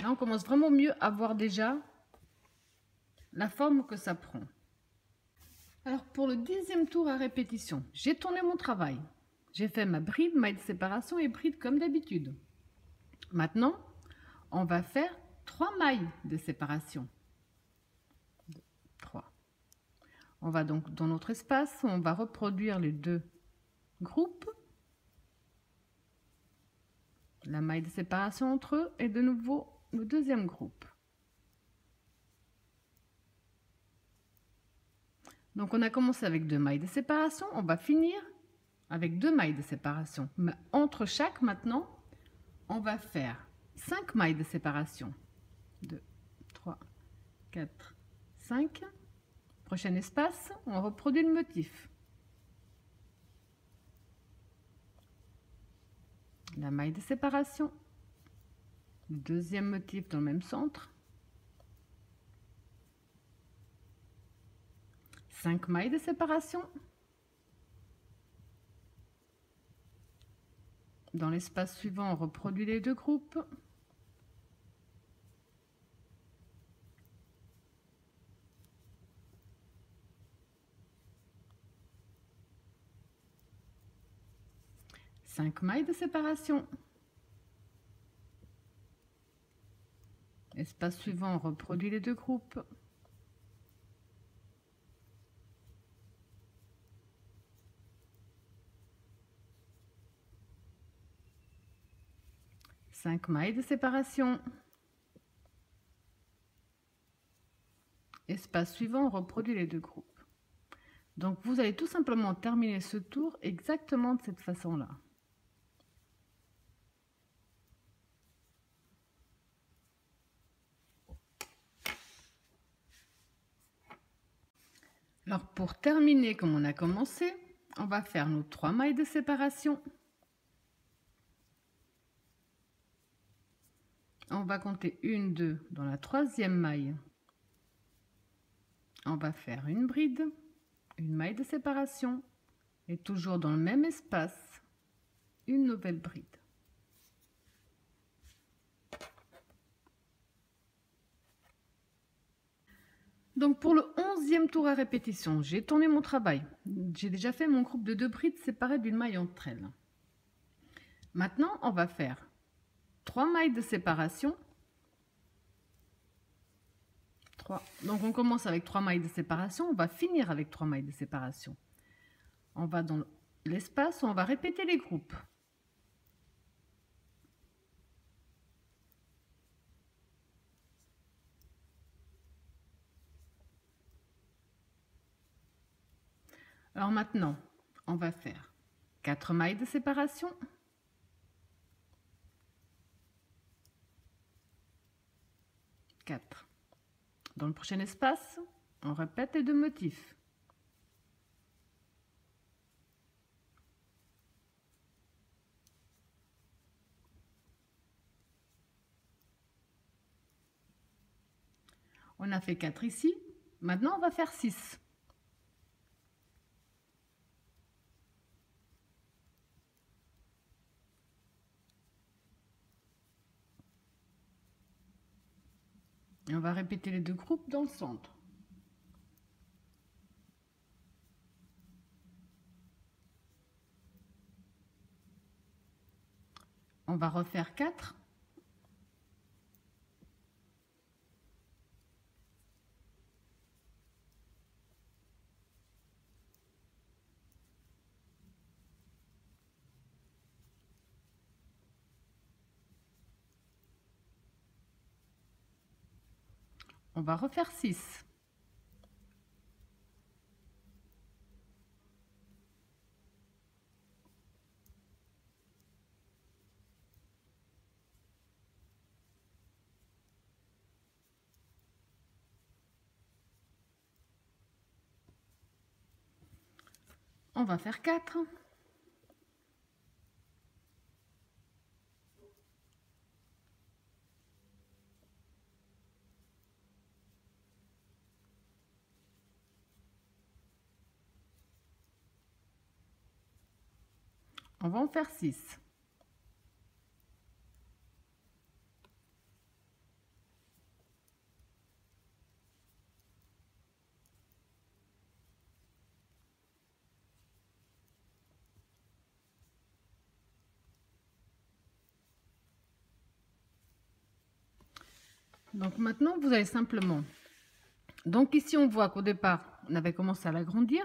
Là, on commence vraiment mieux à voir déjà la forme que ça prend. Alors, pour le 10e tour à répétition, j'ai tourné mon travail. J'ai fait ma bride, maille de séparation et bride comme d'habitude. Maintenant, on va faire 3 mailles de séparation. 3. On va donc dans notre espace, on va reproduire les 2 groupes. La maille de séparation entre eux et de nouveau le 2e groupe. Donc on a commencé avec 2 mailles de séparation, on va finir avec 2 mailles de séparation. Mais entre chaque maintenant, on va faire 5 mailles de séparation. 2, 3, 4, 5. Prochain espace, on reproduit le motif. La maille de séparation. Le 2e motif dans le même centre. 5 mailles de séparation. Dans l'espace suivant, on reproduit les 2 groupes. Cinq mailles de séparation. Espace suivant, on reproduit les 2 groupes. Cinq mailles de séparation. Espace suivant, on reproduit les 2 groupes. Donc vous allez tout simplement terminer ce tour exactement de cette façon-là. Alors pour terminer comme on a commencé, on va faire nos 3 mailles de séparation. On va compter 1, 2 dans la 3e maille. On va faire une bride, une maille de séparation et toujours dans le même espace, une nouvelle bride. Donc pour le 11e tour à répétition, j'ai tourné mon travail. J'ai déjà fait mon groupe de 2 brides séparées d'une maille entre elles. Maintenant, on va faire 3 mailles de séparation. 3. Donc on commence avec 3 mailles de séparation, on va finir avec 3 mailles de séparation. On va dans l'espace où on va répéter les groupes. Alors maintenant, on va faire 4 mailles de séparation. 4. Dans le prochain espace, on répète les 2 motifs. On a fait 4 ici. Maintenant, on va faire 6. Et on va répéter les 2 groupes dans le centre. On va refaire 4. On va refaire 6. On va faire 4. On va en faire 6. Donc maintenant, vous allez simplement... Donc ici, on voit qu'au départ, on avait commencé à l'agrandir.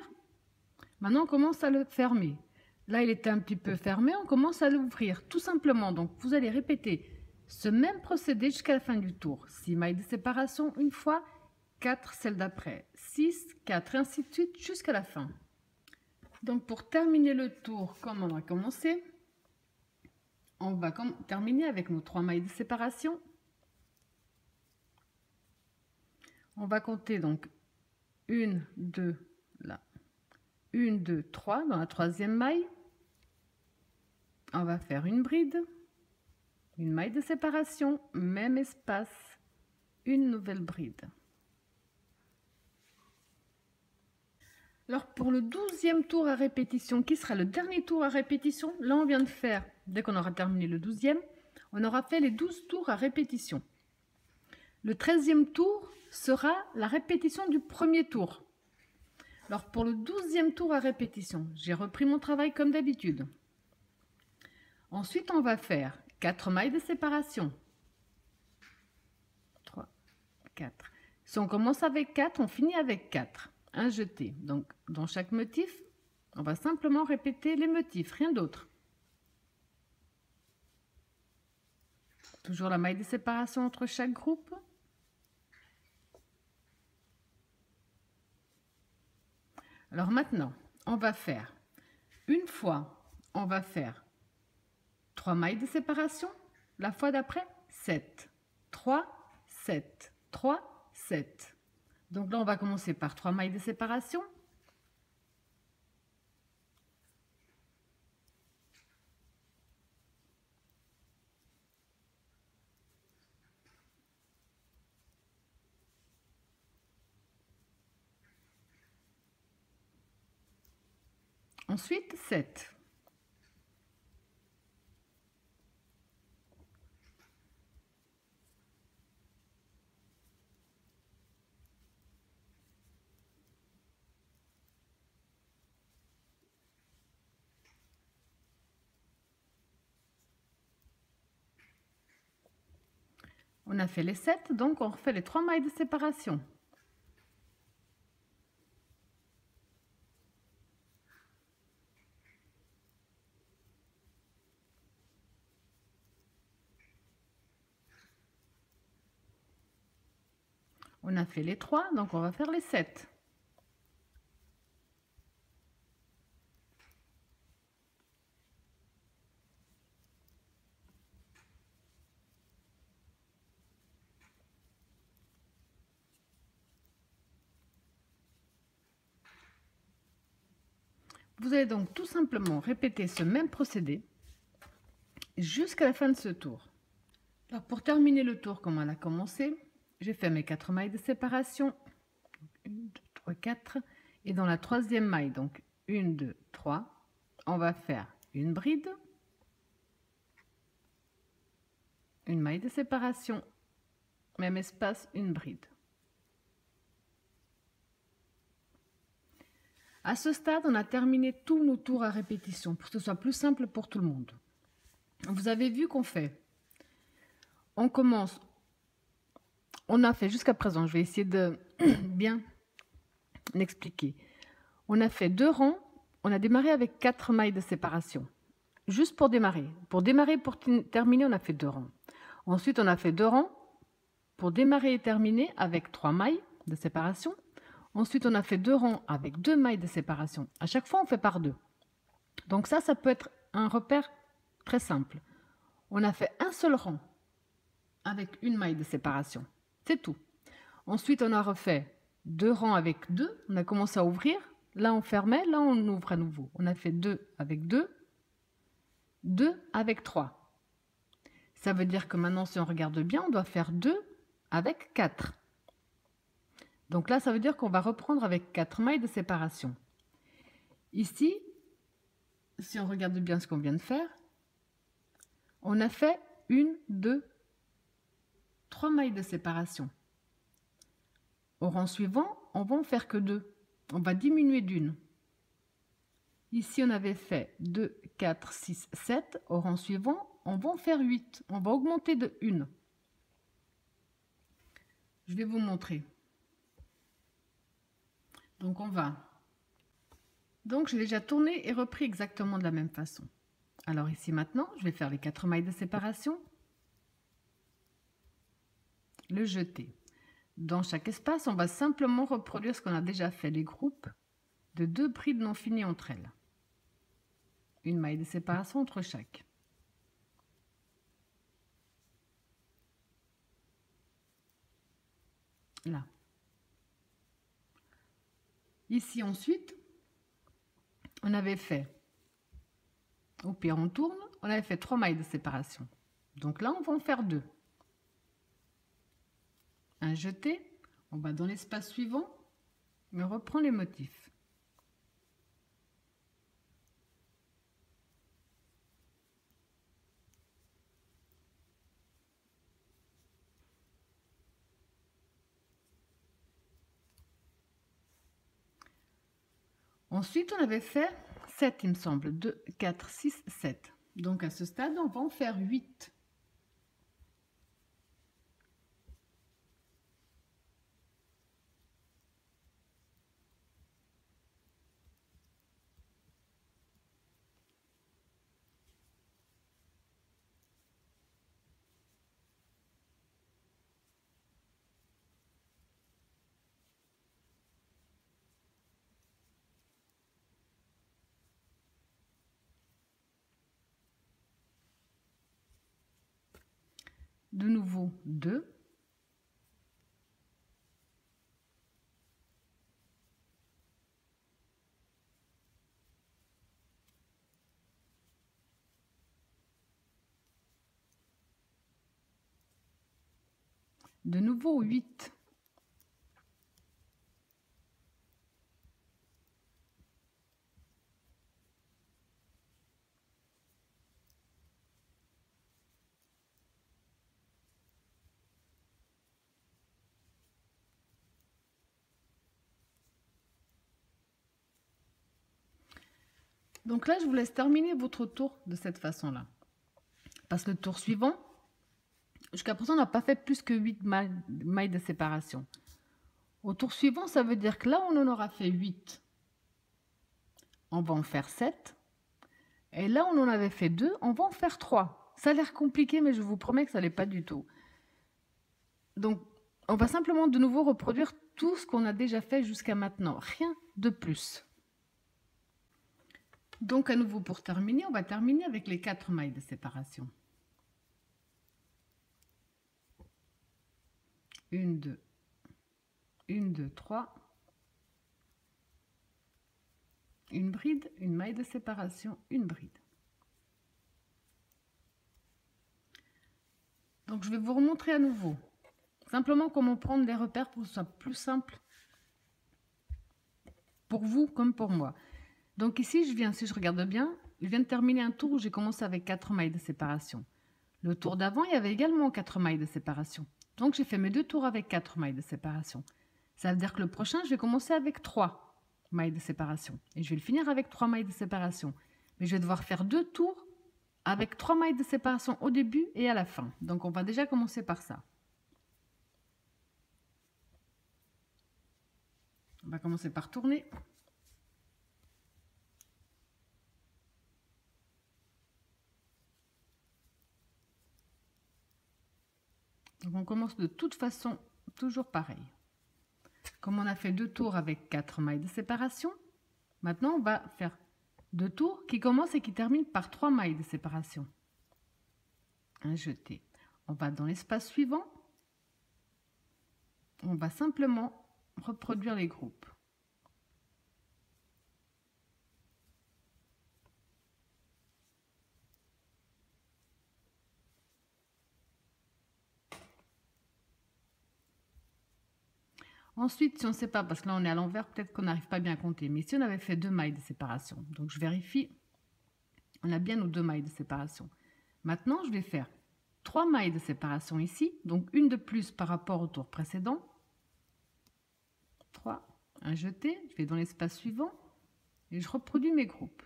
Maintenant, on commence à le fermer. Là, il était un petit peu fermé, on commence à l'ouvrir, tout simplement. Donc, vous allez répéter ce même procédé jusqu'à la fin du tour. 6 mailles de séparation une fois, 4 celle d'après, 6, 4, et ainsi de suite jusqu'à la fin. Donc, pour terminer le tour comme on a commencé, on va terminer avec nos 3 mailles de séparation. On va compter donc 1, 2, là, 1, 2, 3 dans la troisième maille. On va faire une bride, une maille de séparation, même espace, une nouvelle bride. Alors pour le 12e tour à répétition, qui sera le dernier tour à répétition, là on vient de faire, dès qu'on aura terminé le 12e, on aura fait les 12 tours à répétition. Le 13e tour sera la répétition du premier tour. Alors pour le 12e tour à répétition, j'ai repris mon travail comme d'habitude. Ensuite, on va faire 4 mailles de séparation. 3, 4. Si on commence avec 4, on finit avec 4. Un jeté. Donc, dans chaque motif, on va simplement répéter les motifs, rien d'autre. Toujours la maille de séparation entre chaque groupe. Alors maintenant, on va faire, une fois, on va faire 3 mailles de séparation, la fois d'après 7, 3, 7, 3, 7. Donc là, on va commencer par 3 mailles de séparation. Ensuite, 7. On a fait les 7, donc on refait les 3 mailles de séparation. On a fait les 3, donc on va faire les 7. Vous allez donc tout simplement répéter ce même procédé jusqu'à la fin de ce tour. Alors pour terminer le tour comme on a commencé, j'ai fait mes 4 mailles de séparation. 1, 2, 3, 4. Et dans la troisième maille, donc 1, 2, 3, on va faire une bride, une maille de séparation, même espace, une bride. À ce stade, on a terminé tous nos tours à répétition pour que ce soit plus simple pour tout le monde. Vous avez vu qu'on fait, on commence, on a fait jusqu'à présent, je vais essayer de bien l'expliquer. On a fait 2 rangs, on a démarré avec 4 mailles de séparation, juste pour démarrer. Pour terminer, on a fait 2 rangs. Ensuite, on a fait 2 rangs, pour démarrer et terminer avec 3 mailles de séparation. Ensuite, on a fait 2 rangs avec 2 mailles de séparation. À chaque fois, on fait par 2. Donc ça peut être un repère très simple. On a fait un seul rang avec une maille de séparation. C'est tout. Ensuite, on a refait 2 rangs avec 2. On a commencé à ouvrir. Là, on fermait. Là, on ouvre à nouveau. On a fait 2 avec 2. 2 avec 3. Ça veut dire que maintenant, si on regarde bien, on doit faire 2 avec 4. Donc là, ça veut dire qu'on va reprendre avec 4 mailles de séparation. Ici, si on regarde bien ce qu'on vient de faire, on a fait 1, 2, 3 mailles de séparation. Au rang suivant, on va en faire que 2. On va diminuer d'une. Ici, on avait fait 2, 4, 6, 7. Au rang suivant, on va en faire 8. On va augmenter de 1. Je vais vous montrer. Donc, j'ai déjà tourné et repris exactement de la même façon. Alors ici, maintenant, je vais faire les 4 mailles de séparation. Le jeter. Dans chaque espace, on va simplement reproduire ce qu'on a déjà fait, les groupes de 2 brides non finies entre elles. Une maille de séparation entre chaque. Là. Ici, ensuite, on avait fait, au pire on tourne, on avait fait 3 mailles de séparation. Donc là, on va en faire 2. Un jeté, on va dans l'espace suivant, et on reprend les motifs. Ensuite, on avait fait 7, il me semble. 2, 4, 6, 7. Donc à ce stade, on va en faire 8. De nouveau 2. De nouveau 8. Donc là, je vous laisse terminer votre tour de cette façon-là. Parce que le tour suivant, jusqu'à présent, on n'a pas fait plus que 8 mailles de séparation. Au tour suivant, ça veut dire que là, on en aura fait 8. On va en faire 7. Et là, on en avait fait 2, on va en faire 3. Ça a l'air compliqué, mais je vous promets que ça l'est pas du tout. Donc, on va simplement de nouveau reproduire tout ce qu'on a déjà fait jusqu'à maintenant. Rien de plus. Donc, à nouveau, pour terminer, on va terminer avec les 4 mailles de séparation. 1, 2, 1, 2, 3. Une bride, une maille de séparation, une bride. Donc, je vais vous remontrer à nouveau. Simplement comment prendre des repères pour que ce soit plus simple pour vous comme pour moi. Donc ici, si je regarde bien, je viens de terminer un tour où j'ai commencé avec 4 mailles de séparation. Le tour d'avant, il y avait également 4 mailles de séparation. Donc j'ai fait mes 2 tours avec 4 mailles de séparation. Ça veut dire que le prochain, je vais commencer avec 3 mailles de séparation. Et je vais le finir avec 3 mailles de séparation. Mais je vais devoir faire 2 tours avec 3 mailles de séparation au début et à la fin. Donc on va déjà commencer par ça. On va commencer par tourner. Donc on commence de toute façon toujours pareil. Comme on a fait 2 tours avec 4 mailles de séparation, maintenant on va faire 2 tours qui commencent et qui terminent par 3 mailles de séparation. Un jeté. On va dans l'espace suivant. On va simplement reproduire les groupes. Ensuite, si on ne sait pas, parce que là on est à l'envers, peut-être qu'on n'arrive pas bien à compter, mais si on avait fait 2 mailles de séparation, donc je vérifie, on a bien nos 2 mailles de séparation. Maintenant, je vais faire 3 mailles de séparation ici, donc une de plus par rapport au tour précédent. 3, un jeté, je vais dans l'espace suivant et je reproduis mes groupes.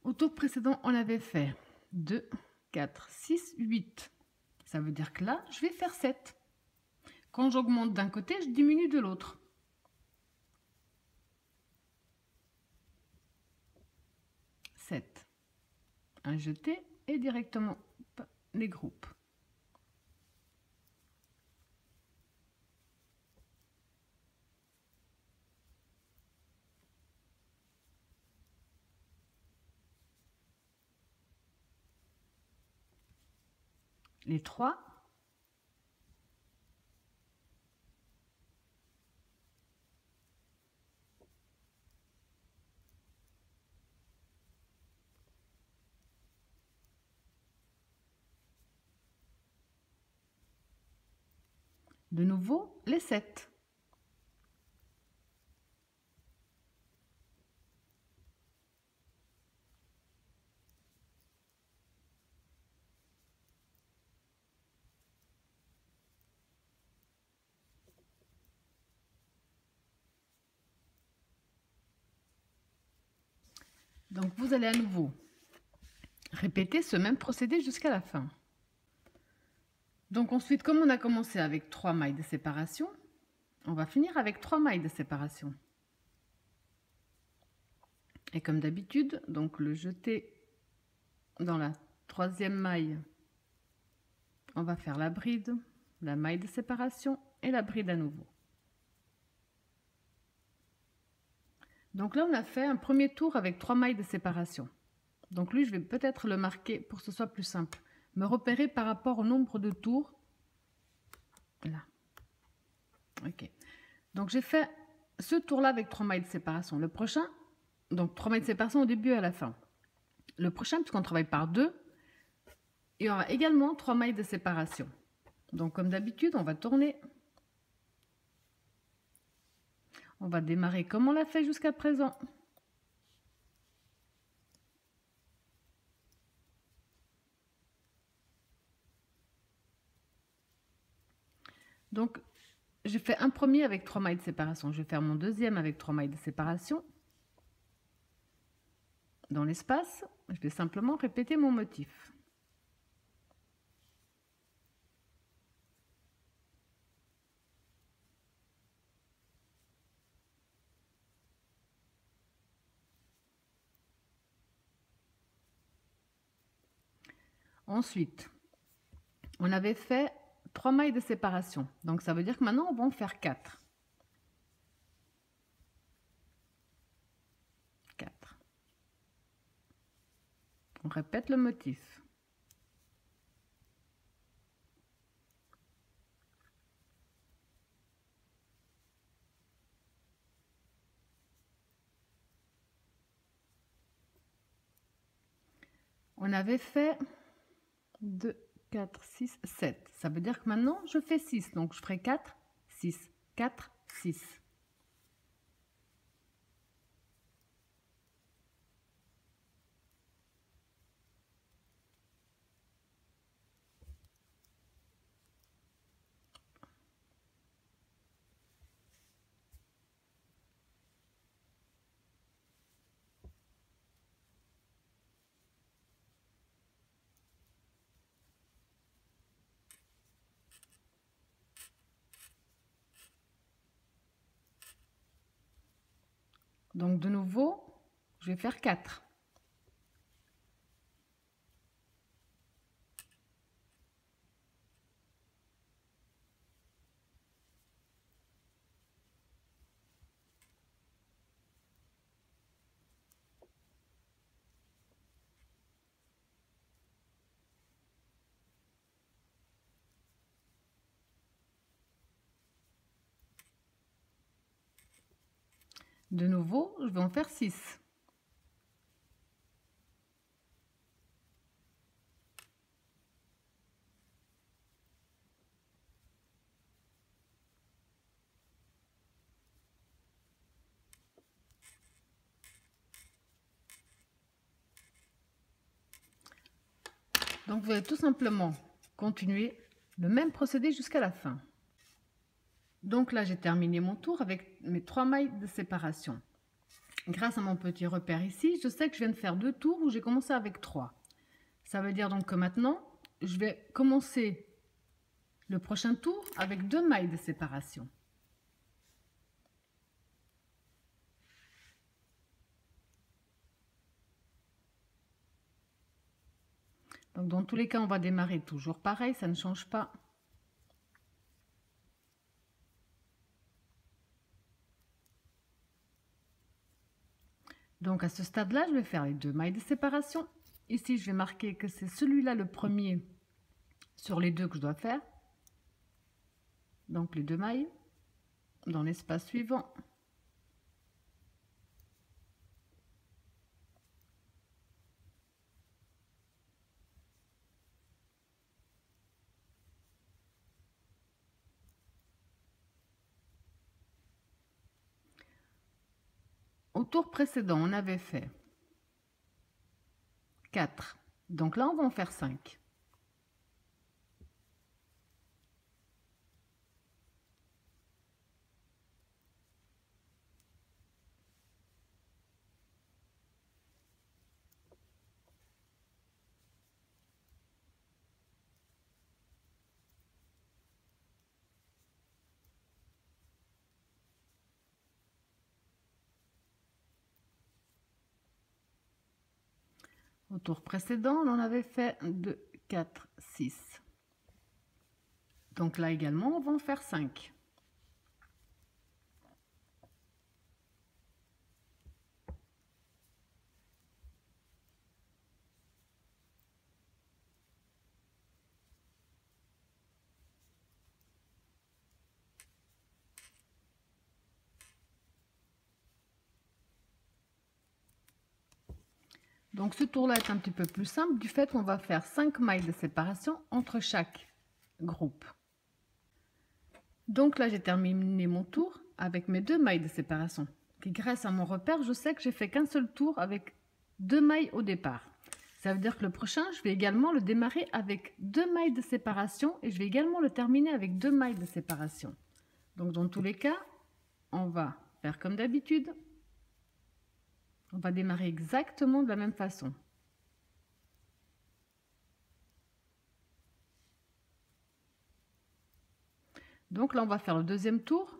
Au tour précédent, on avait fait 2, 4, 6, 8. Ça veut dire que là, je vais faire 7. Quand j'augmente d'un côté, je diminue de l'autre. 7. Un jeté et directement les groupes. Les 3. De nouveau, les 7. Donc vous allez à nouveau répéter ce même procédé jusqu'à la fin. Donc ensuite, comme on a commencé avec 3 mailles de séparation, on va finir avec 3 mailles de séparation. Et comme d'habitude, donc le jeté dans la 3e maille, on va faire la bride, la maille de séparation et la bride à nouveau. Donc là, on a fait un premier tour avec 3 mailles de séparation. Donc lui, je vais peut-être le marquer pour que ce soit plus simple. Me repérer par rapport au nombre de tours. Là. Ok. Donc j'ai fait ce tour-là avec 3 mailles de séparation. Le prochain, donc 3 mailles de séparation au début et à la fin. Le prochain, puisqu'on travaille par 2, il y aura également 3 mailles de séparation. Donc comme d'habitude, on va tourner. On va démarrer comme on l'a fait jusqu'à présent. Donc, j'ai fait un premier avec 3 mailles de séparation. Je vais faire mon deuxième avec 3 mailles de séparation. Dans l'espace, je vais simplement répéter mon motif. Ensuite, on avait fait 3 mailles de séparation. Donc ça veut dire que maintenant, on va en faire 4. 4. On répète le motif. On avait fait 2, 4, 6, 7. Ça veut dire que maintenant, je fais 6. Donc, je ferai 4, 6, 4, 6. Donc de nouveau, je vais faire 4. De nouveau, je vais en faire 6. Donc, vous allez tout simplement continuer le même procédé jusqu'à la fin. Donc là, j'ai terminé mon tour avec mes 3 mailles de séparation. Grâce à mon petit repère ici, je sais que je viens de faire 2 tours où j'ai commencé avec 3. Ça veut dire donc que maintenant, je vais commencer le prochain tour avec 2 mailles de séparation. Donc dans tous les cas, on va démarrer toujours pareil, ça ne change pas. Donc à ce stade-là, je vais faire les 2 mailles de séparation. Ici, je vais marquer que c'est celui-là le premier sur les 2 que je dois faire. Donc les 2 mailles dans l'espace suivant. Au tour précédent, on avait fait 4. Donc là, on va en faire 5. Au tour précédent, on en avait fait 2, 4, 6. Donc là également, on va en faire 5. Donc ce tour-là est un petit peu plus simple du fait qu'on va faire 5 mailles de séparation entre chaque groupe. Donc là, j'ai terminé mon tour avec mes 2 mailles de séparation. Et grâce à mon repère, je sais que j'ai fait qu'un seul tour avec 2 mailles au départ. Ça veut dire que le prochain, je vais également le démarrer avec 2 mailles de séparation et je vais également le terminer avec 2 mailles de séparation. Donc dans tous les cas, on va faire comme d'habitude. On va démarrer exactement de la même façon. Donc là, on va faire le deuxième tour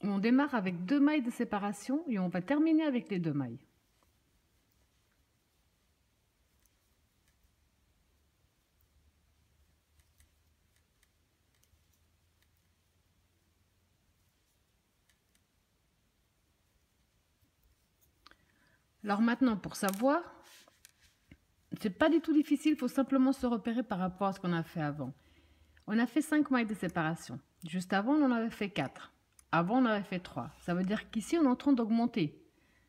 où on démarre avec 2 mailles de séparation et on va terminer avec les 2 mailles. Alors maintenant, pour savoir, c'est pas du tout difficile, il faut simplement se repérer par rapport à ce qu'on a fait avant. On a fait 5 mailles de séparation. Juste avant, on en avait fait 4. Avant, on avait fait 3. Ça veut dire qu'ici, on est en train d'augmenter.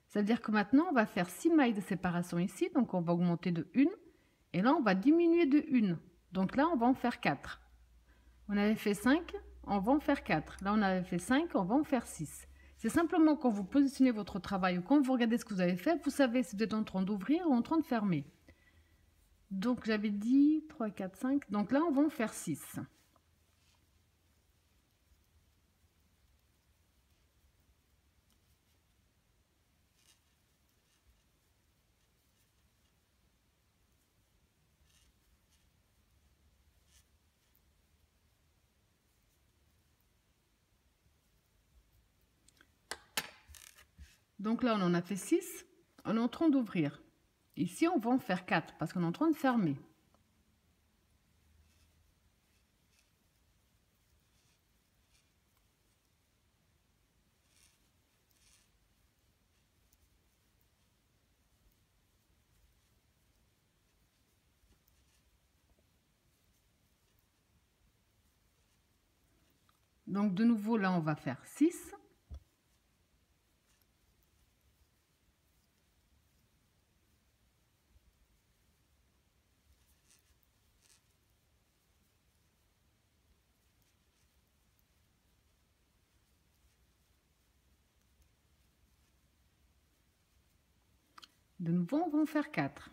Ça veut dire que maintenant, on va faire 6 mailles de séparation ici. Donc, on va augmenter de 1. Et là, on va diminuer de 1. Donc là, on va en faire 4. On avait fait 5, on va en faire 4. Là, on avait fait 5, on va en faire 6. C'est simplement quand vous positionnez votre travail ou quand vous regardez ce que vous avez fait, vous savez si vous êtes en train d'ouvrir ou en train de fermer. Donc, j'avais dit 3, 4, 5. Donc là, on va en faire 6. Donc là, on en a fait 6. On est en train d'ouvrir. Ici, on va en faire 4 parce qu'on est en train de fermer. Donc de nouveau, là, on va faire 6. De nouveau, on va en faire 4.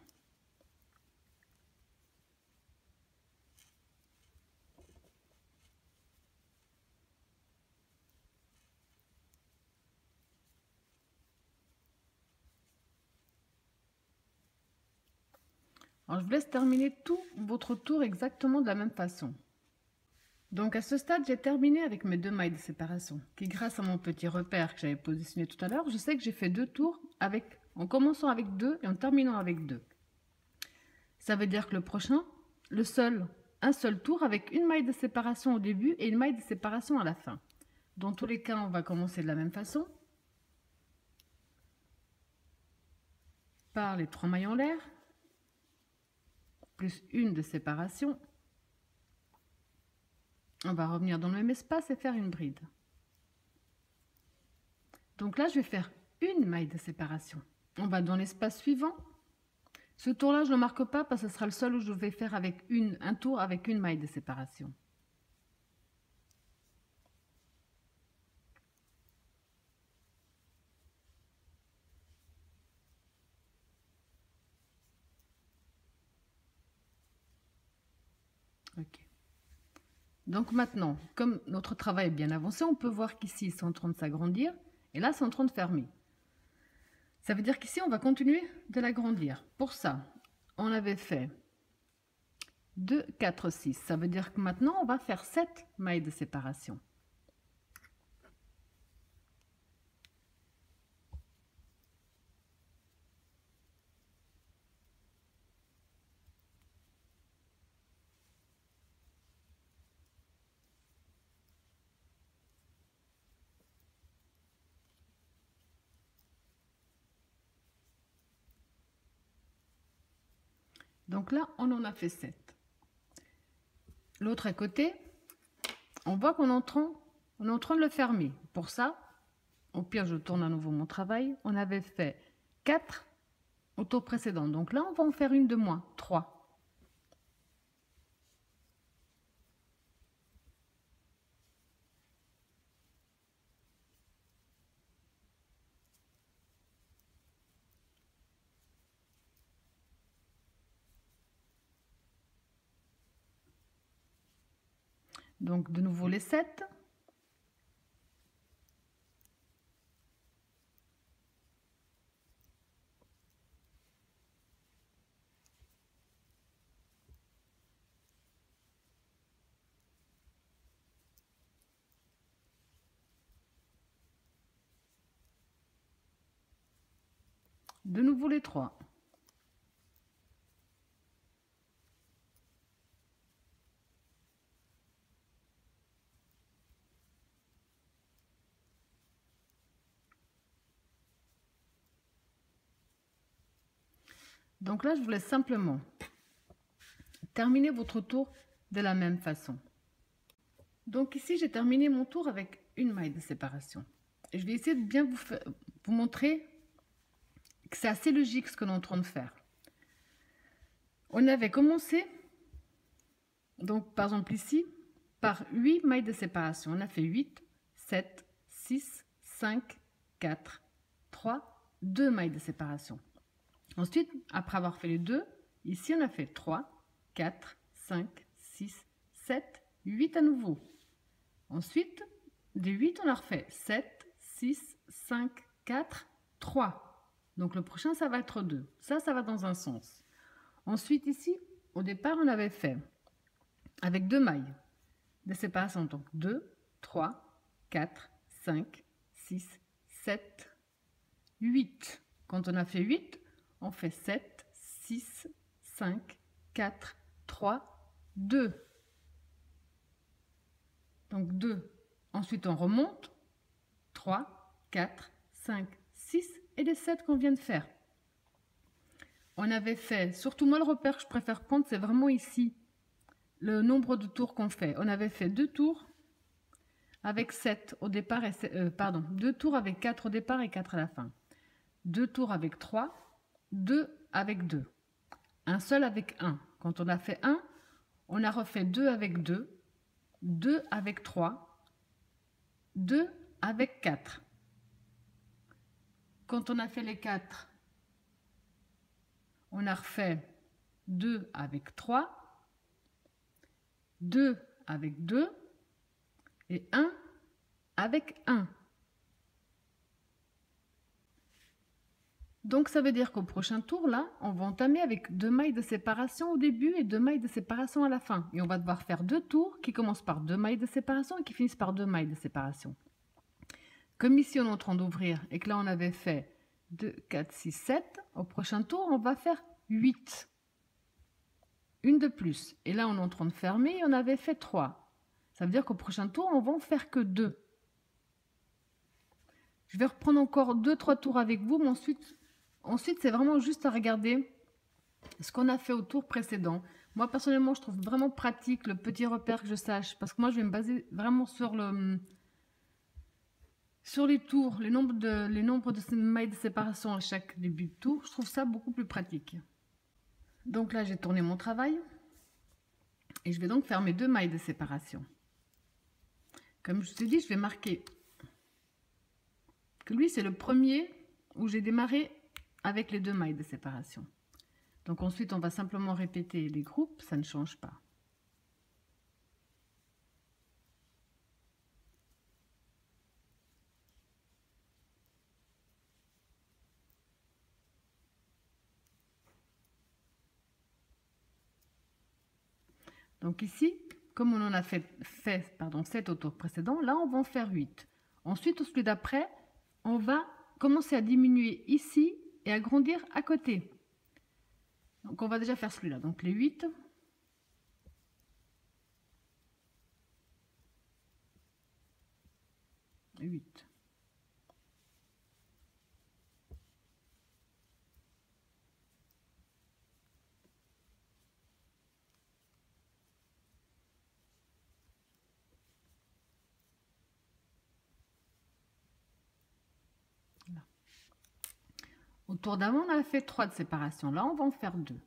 Alors, je vous laisse terminer tout votre tour exactement de la même façon. Donc à ce stade, j'ai terminé avec mes 2 mailles de séparation, qui grâce à mon petit repère que j'avais positionné tout à l'heure, je sais que j'ai fait 2 tours en commençant avec 2 et en terminant avec 2. Ça veut dire que le prochain, un seul tour avec une maille de séparation au début et une maille de séparation à la fin. Dans tous les cas, on va commencer de la même façon, par les 3 mailles en l'air, plus une de séparation. On va revenir dans le même espace et faire une bride. Donc là, je vais faire une maille de séparation. On va dans l'espace suivant. Ce tour-là, je ne le marque pas parce que ce sera le seul où je vais faire avec un tour avec une maille de séparation. Ok. Donc maintenant, comme notre travail est bien avancé, on peut voir qu'ici, c'est en train de s'agrandir et là, c'est en train de fermer. Ça veut dire qu'ici, on va continuer de l'agrandir. Pour ça, on avait fait 2, 4, 6. Ça veut dire que maintenant, on va faire 7 mailles de séparation. Donc là, on en a fait 7. L'autre côté, on voit qu'on est en train de le fermer. Pour ça, au pire, je tourne à nouveau mon travail. On avait fait 4 au tour précédent. Donc là, on va en faire une de moins, 3. Donc de nouveau les 7. De nouveau les 3. Donc là, je vous laisse simplement terminer votre tour de la même façon. Donc ici, j'ai terminé mon tour avec une maille de séparation. Et je vais essayer de bien vous montrer que c'est assez logique ce que l'on est en train de faire. On avait commencé, donc par exemple ici, par 8 mailles de séparation. On a fait 8, 7, 6, 5, 4, 3, 2 mailles de séparation. Ensuite, après avoir fait les 2, ici on a fait 3, 4, 5, 6, 7, 8 à nouveau. Ensuite, des 8, on a refait 7, 6, 5, 4, 3. Donc le prochain, ça va être 2. Ça va dans un sens. Ensuite, ici, au départ, on avait fait avec 2 mailles de séparation. Donc 2, 3, 4, 5, 6, 7, 8. Quand on a fait 8, on fait 7, 6, 5, 4, 3, 2. Donc 2. Ensuite, on remonte. 3, 4, 5, 6 et les 7 qu'on vient de faire. On avait fait, surtout moi le repère que je préfère prendre, c'est vraiment ici, le nombre de tours qu'on fait. On avait fait 2 tours avec 7 au départ, et 2 tours avec 4 au départ et 4 à la fin. 2 tours avec 3, 2 avec 2. Un seul avec 1. Quand on a fait 1, on a refait 2 avec 2, 2 avec 3, 2 avec 4. Quand on a fait les 4, on a refait 2 avec 3, 2 avec 2 et 1 avec 1. Donc ça veut dire qu'au prochain tour, là, on va entamer avec 2 mailles de séparation au début et 2 mailles de séparation à la fin. Et on va devoir faire 2 tours qui commencent par 2 mailles de séparation et qui finissent par 2 mailles de séparation. Comme ici on est en train d'ouvrir et que là on avait fait 2, 4, 6, 7, au prochain tour on va faire 8. Une de plus. Et là on est en train de fermer et on avait fait 3. Ça veut dire qu'au prochain tour on va en faire que 2. Je vais reprendre encore 2-3 tours avec vous, mais ensuite c'est vraiment juste à regarder ce qu'on a fait au tour précédent. Moi personnellement je trouve vraiment pratique le petit repère que je sache, parce que moi je vais me baser vraiment sur les tours, les nombres de mailles de séparation à chaque début de tour. Je trouve ça beaucoup plus pratique. Donc là j'ai tourné mon travail et je vais donc faire mes 2 mailles de séparation. Comme je te dis, je vais marquer que lui c'est le premier où j'ai démarré avec les 2 mailles de séparation. Donc ensuite on va simplement répéter les groupes, ça ne change pas. Donc ici, comme on en a fait 7 au tour précédent, là on va en faire 8. Ensuite, au celui d'après, on va commencer à diminuer ici et agrandir à côté. Donc on va déjà faire celui-là. Donc les 8. Et 8. Là. Au tour d'avant, on a fait 3 de séparation. Là, on va en faire 2.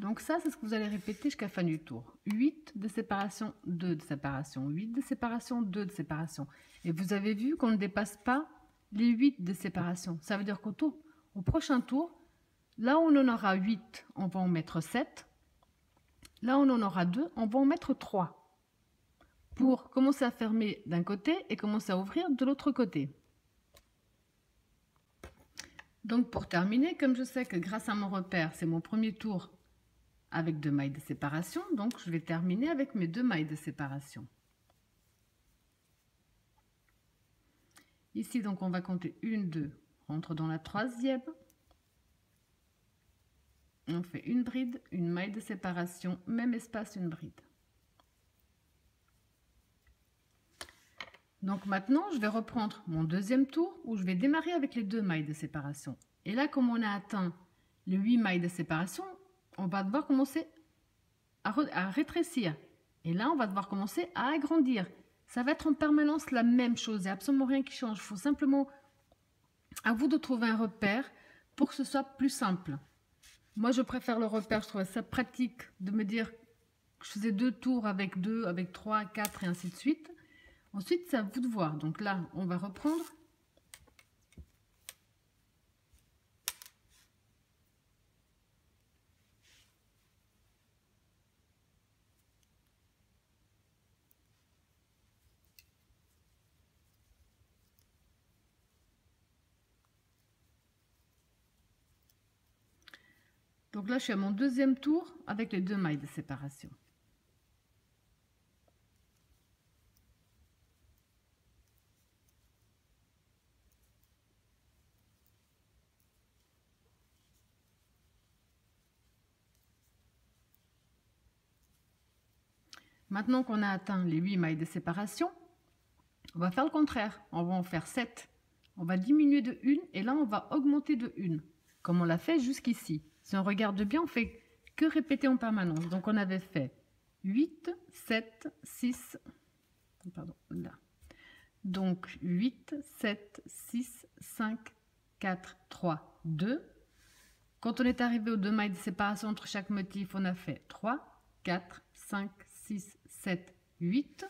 Donc ça, c'est ce que vous allez répéter jusqu'à la fin du tour. 8 de séparation, 2 de séparation, 8 de séparation, 2 de séparation. Et vous avez vu qu'on ne dépasse pas les 8 de séparation. Ça veut dire au prochain tour, là où on en aura 8, on va en mettre 7. Là où on en aura 2, on va en mettre 3. Pour commencer à fermer d'un côté et commencer à ouvrir de l'autre côté. Donc pour terminer, comme je sais que grâce à mon repère, c'est mon premier tour avec 2 mailles de séparation, donc je vais terminer avec mes 2 mailles de séparation. Ici, donc on va compter 1, 2, rentre dans la troisième. On fait une bride, une maille de séparation, même espace, une bride. Donc maintenant, je vais reprendre mon deuxième tour où je vais démarrer avec les 2 mailles de séparation. Et là, comme on a atteint les 8 mailles de séparation, on va devoir commencer à rétrécir. Et là, on va devoir commencer à agrandir. Ça va être en permanence la même chose. Il n'y a absolument rien qui change. Il faut simplement, à vous de trouver un repère pour que ce soit plus simple. Moi, je préfère le repère. Je trouvais ça pratique de me dire que je faisais 2 tours avec 2, avec 3, 4 et ainsi de suite. Ensuite, c'est à vous de voir. Donc là, on va reprendre. Donc là, je suis à mon deuxième tour avec les 2 mailles de séparation. Maintenant qu'on a atteint les 8 mailles de séparation, on va faire le contraire. On va en faire 7. On va diminuer de 1 et là, on va augmenter de 1, comme on l'a fait jusqu'ici. Si on regarde bien, on fait que répéter en permanence. Donc, on avait fait 8, 7, 6, pardon, là. Donc, 8, 7, 6, 5, 4, 3, 2. Quand on est arrivé aux 2 mailles de séparation entre chaque motif, on a fait 3, 4, 5, 6, 7, 8.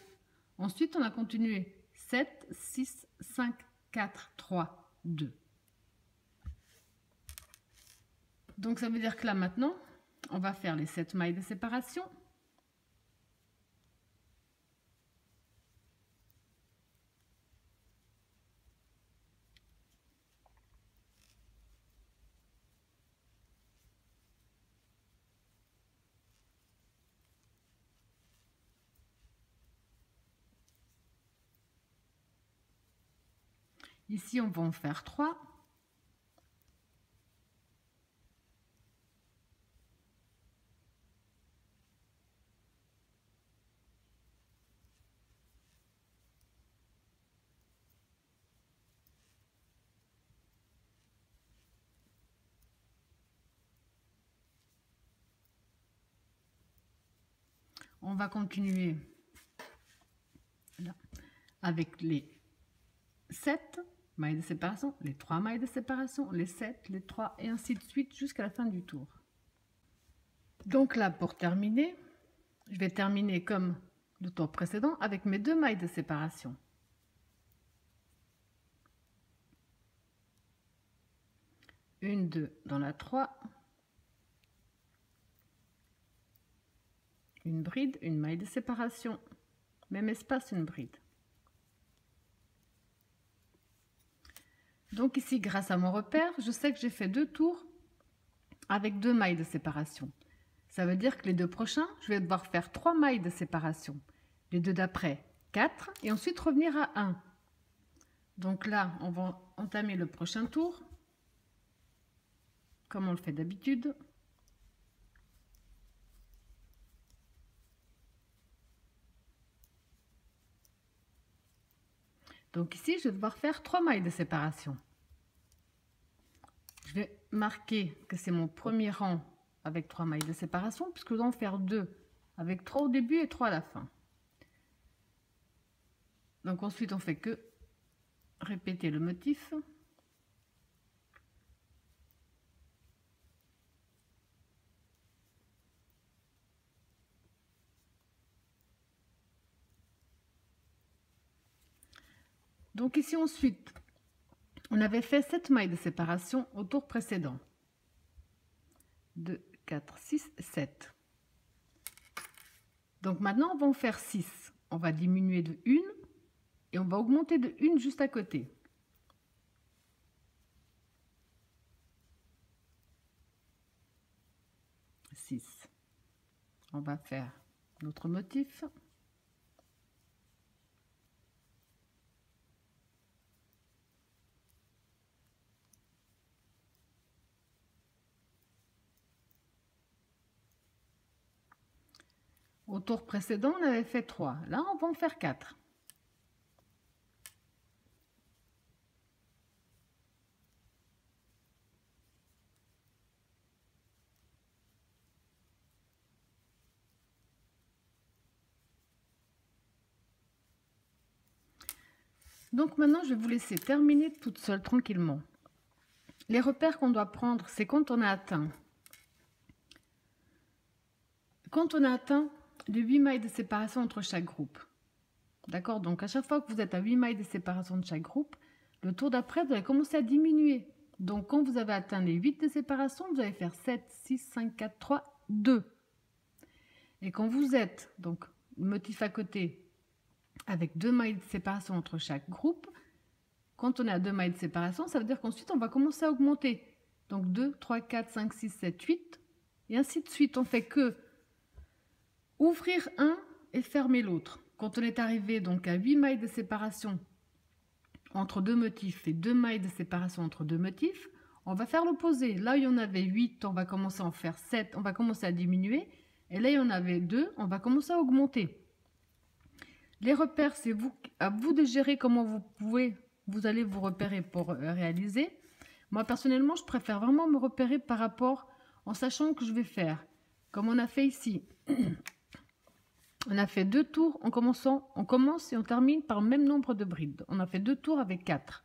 Ensuite, on a continué 7, 6, 5, 4, 3, 2. Donc, ça veut dire que là, maintenant, on va faire les 7 mailles de séparation. Ici, on va en faire 3. On va continuer là, avec les 7 mailles de séparation, les 3 mailles de séparation, les 7, les 3 et ainsi de suite jusqu'à la fin du tour. Donc là, pour terminer, je vais terminer comme le tour précédent avec mes 2 mailles de séparation. Une, 2 dans la 3. Une bride, une maille de séparation. Même espace, une bride. Donc ici, grâce à mon repère, je sais que j'ai fait 2 tours avec 2 mailles de séparation. Ça veut dire que les 2 prochains, je vais devoir faire 3 mailles de séparation. Les 2 d'après, 4 et ensuite revenir à 1. Donc là, on va entamer le prochain tour, comme on le fait d'habitude. Donc ici, je vais devoir faire 3 mailles de séparation. Je vais marquer que c'est mon premier rang avec 3 mailles de séparation, puisque je dois en faire 2 avec 3 au début et 3 à la fin. Donc ensuite, on fait que répéter le motif. Donc ici ensuite, on avait fait 7 mailles de séparation au tour précédent. 2, 4, 6, 7. Donc maintenant, on va en faire 6. On va diminuer de 1 et on va augmenter de 1 juste à côté. 6. On va faire notre motif. Au tour précédent, on avait fait 3. Là, on va en faire 4. Donc maintenant, je vais vous laisser terminer toute seule, tranquillement. Les repères qu'on doit prendre, c'est quand on a atteint les 8 mailles de séparation entre chaque groupe. D'accord? Donc à chaque fois que vous êtes à 8 mailles de séparation de chaque groupe, le tour d'après, vous allez commencer à diminuer. Donc quand vous avez atteint les 8 de séparation, vous allez faire 7, 6, 5, 4, 3, 2. Et quand vous êtes, donc le motif à côté, avec 2 mailles de séparation entre chaque groupe, quand on est à 2 mailles de séparation, ça veut dire qu'ensuite on va commencer à augmenter. Donc 2, 3, 4, 5, 6, 7, 8. et ainsi de suite. On fait que ouvrir un et fermer l'autre. Quand on est arrivé donc à 8 mailles de séparation entre deux motifs et 2 mailles de séparation entre deux motifs, on va faire l'opposé. Là, il y en avait 8, on va commencer à en faire 7, on va commencer à diminuer. Et là, il y en avait 2, on va commencer à augmenter. Les repères, c'est à vous de gérer comment vous allez vous repérer pour réaliser. Moi, personnellement, je préfère vraiment me repérer par rapport, en sachant que je vais faire, comme on a fait ici. On a fait 2 tours en commençant, on commence et on termine par le même nombre de brides. On a fait 2 tours avec 4.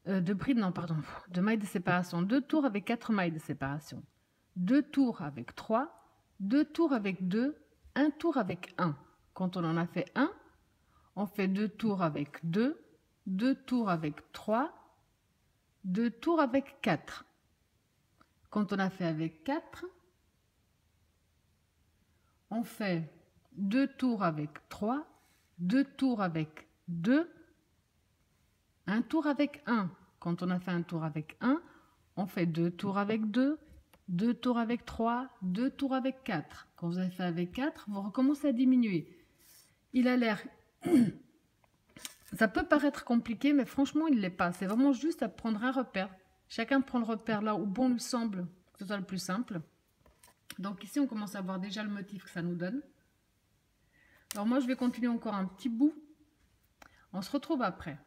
De brides, non, pardon, de mailles de séparation. 2 tours avec 4 mailles de séparation. 2 tours avec 3, 2 tours avec 2, 1 tour avec 1. Quand on en a fait 1, on fait 2 tours avec 2, 2 tours avec 3, 2 tours avec 4. Quand on a fait avec 4, on fait 2 tours avec 3, 2 tours avec 2, 1 tour avec 1. Quand on a fait un tour avec 1, on fait 2 tours avec 2, 2 tours avec 3, 2 tours avec 4. Quand vous avez fait avec 4, vous recommencez à diminuer. Il a l'air... Ça peut paraître compliqué, mais franchement, il ne l'est pas. C'est vraiment juste à prendre un repère. Chacun prend le repère là où bon lui semble que ce soit le plus simple. Donc ici, on commence à voir déjà le motif que ça nous donne. Alors moi, je vais continuer encore un petit bout. On se retrouve après.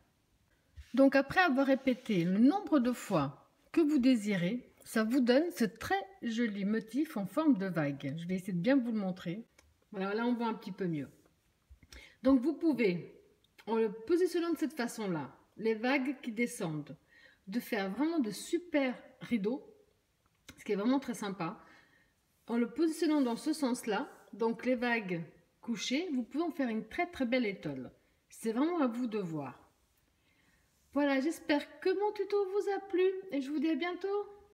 Donc après avoir répété le nombre de fois que vous désirez, ça vous donne ce très joli motif en forme de vague. Je vais essayer de bien vous le montrer. Voilà, là on voit un petit peu mieux. Donc vous pouvez, en le positionnant de cette façon-là, les vagues qui descendent, de faire vraiment de super rideaux, ce qui est vraiment très sympa. En le positionnant dans ce sens-là, donc les vagues couchées, vous pouvez en faire une très très belle étole. C'est vraiment à vous de voir. Voilà, j'espère que mon tuto vous a plu et je vous dis à bientôt.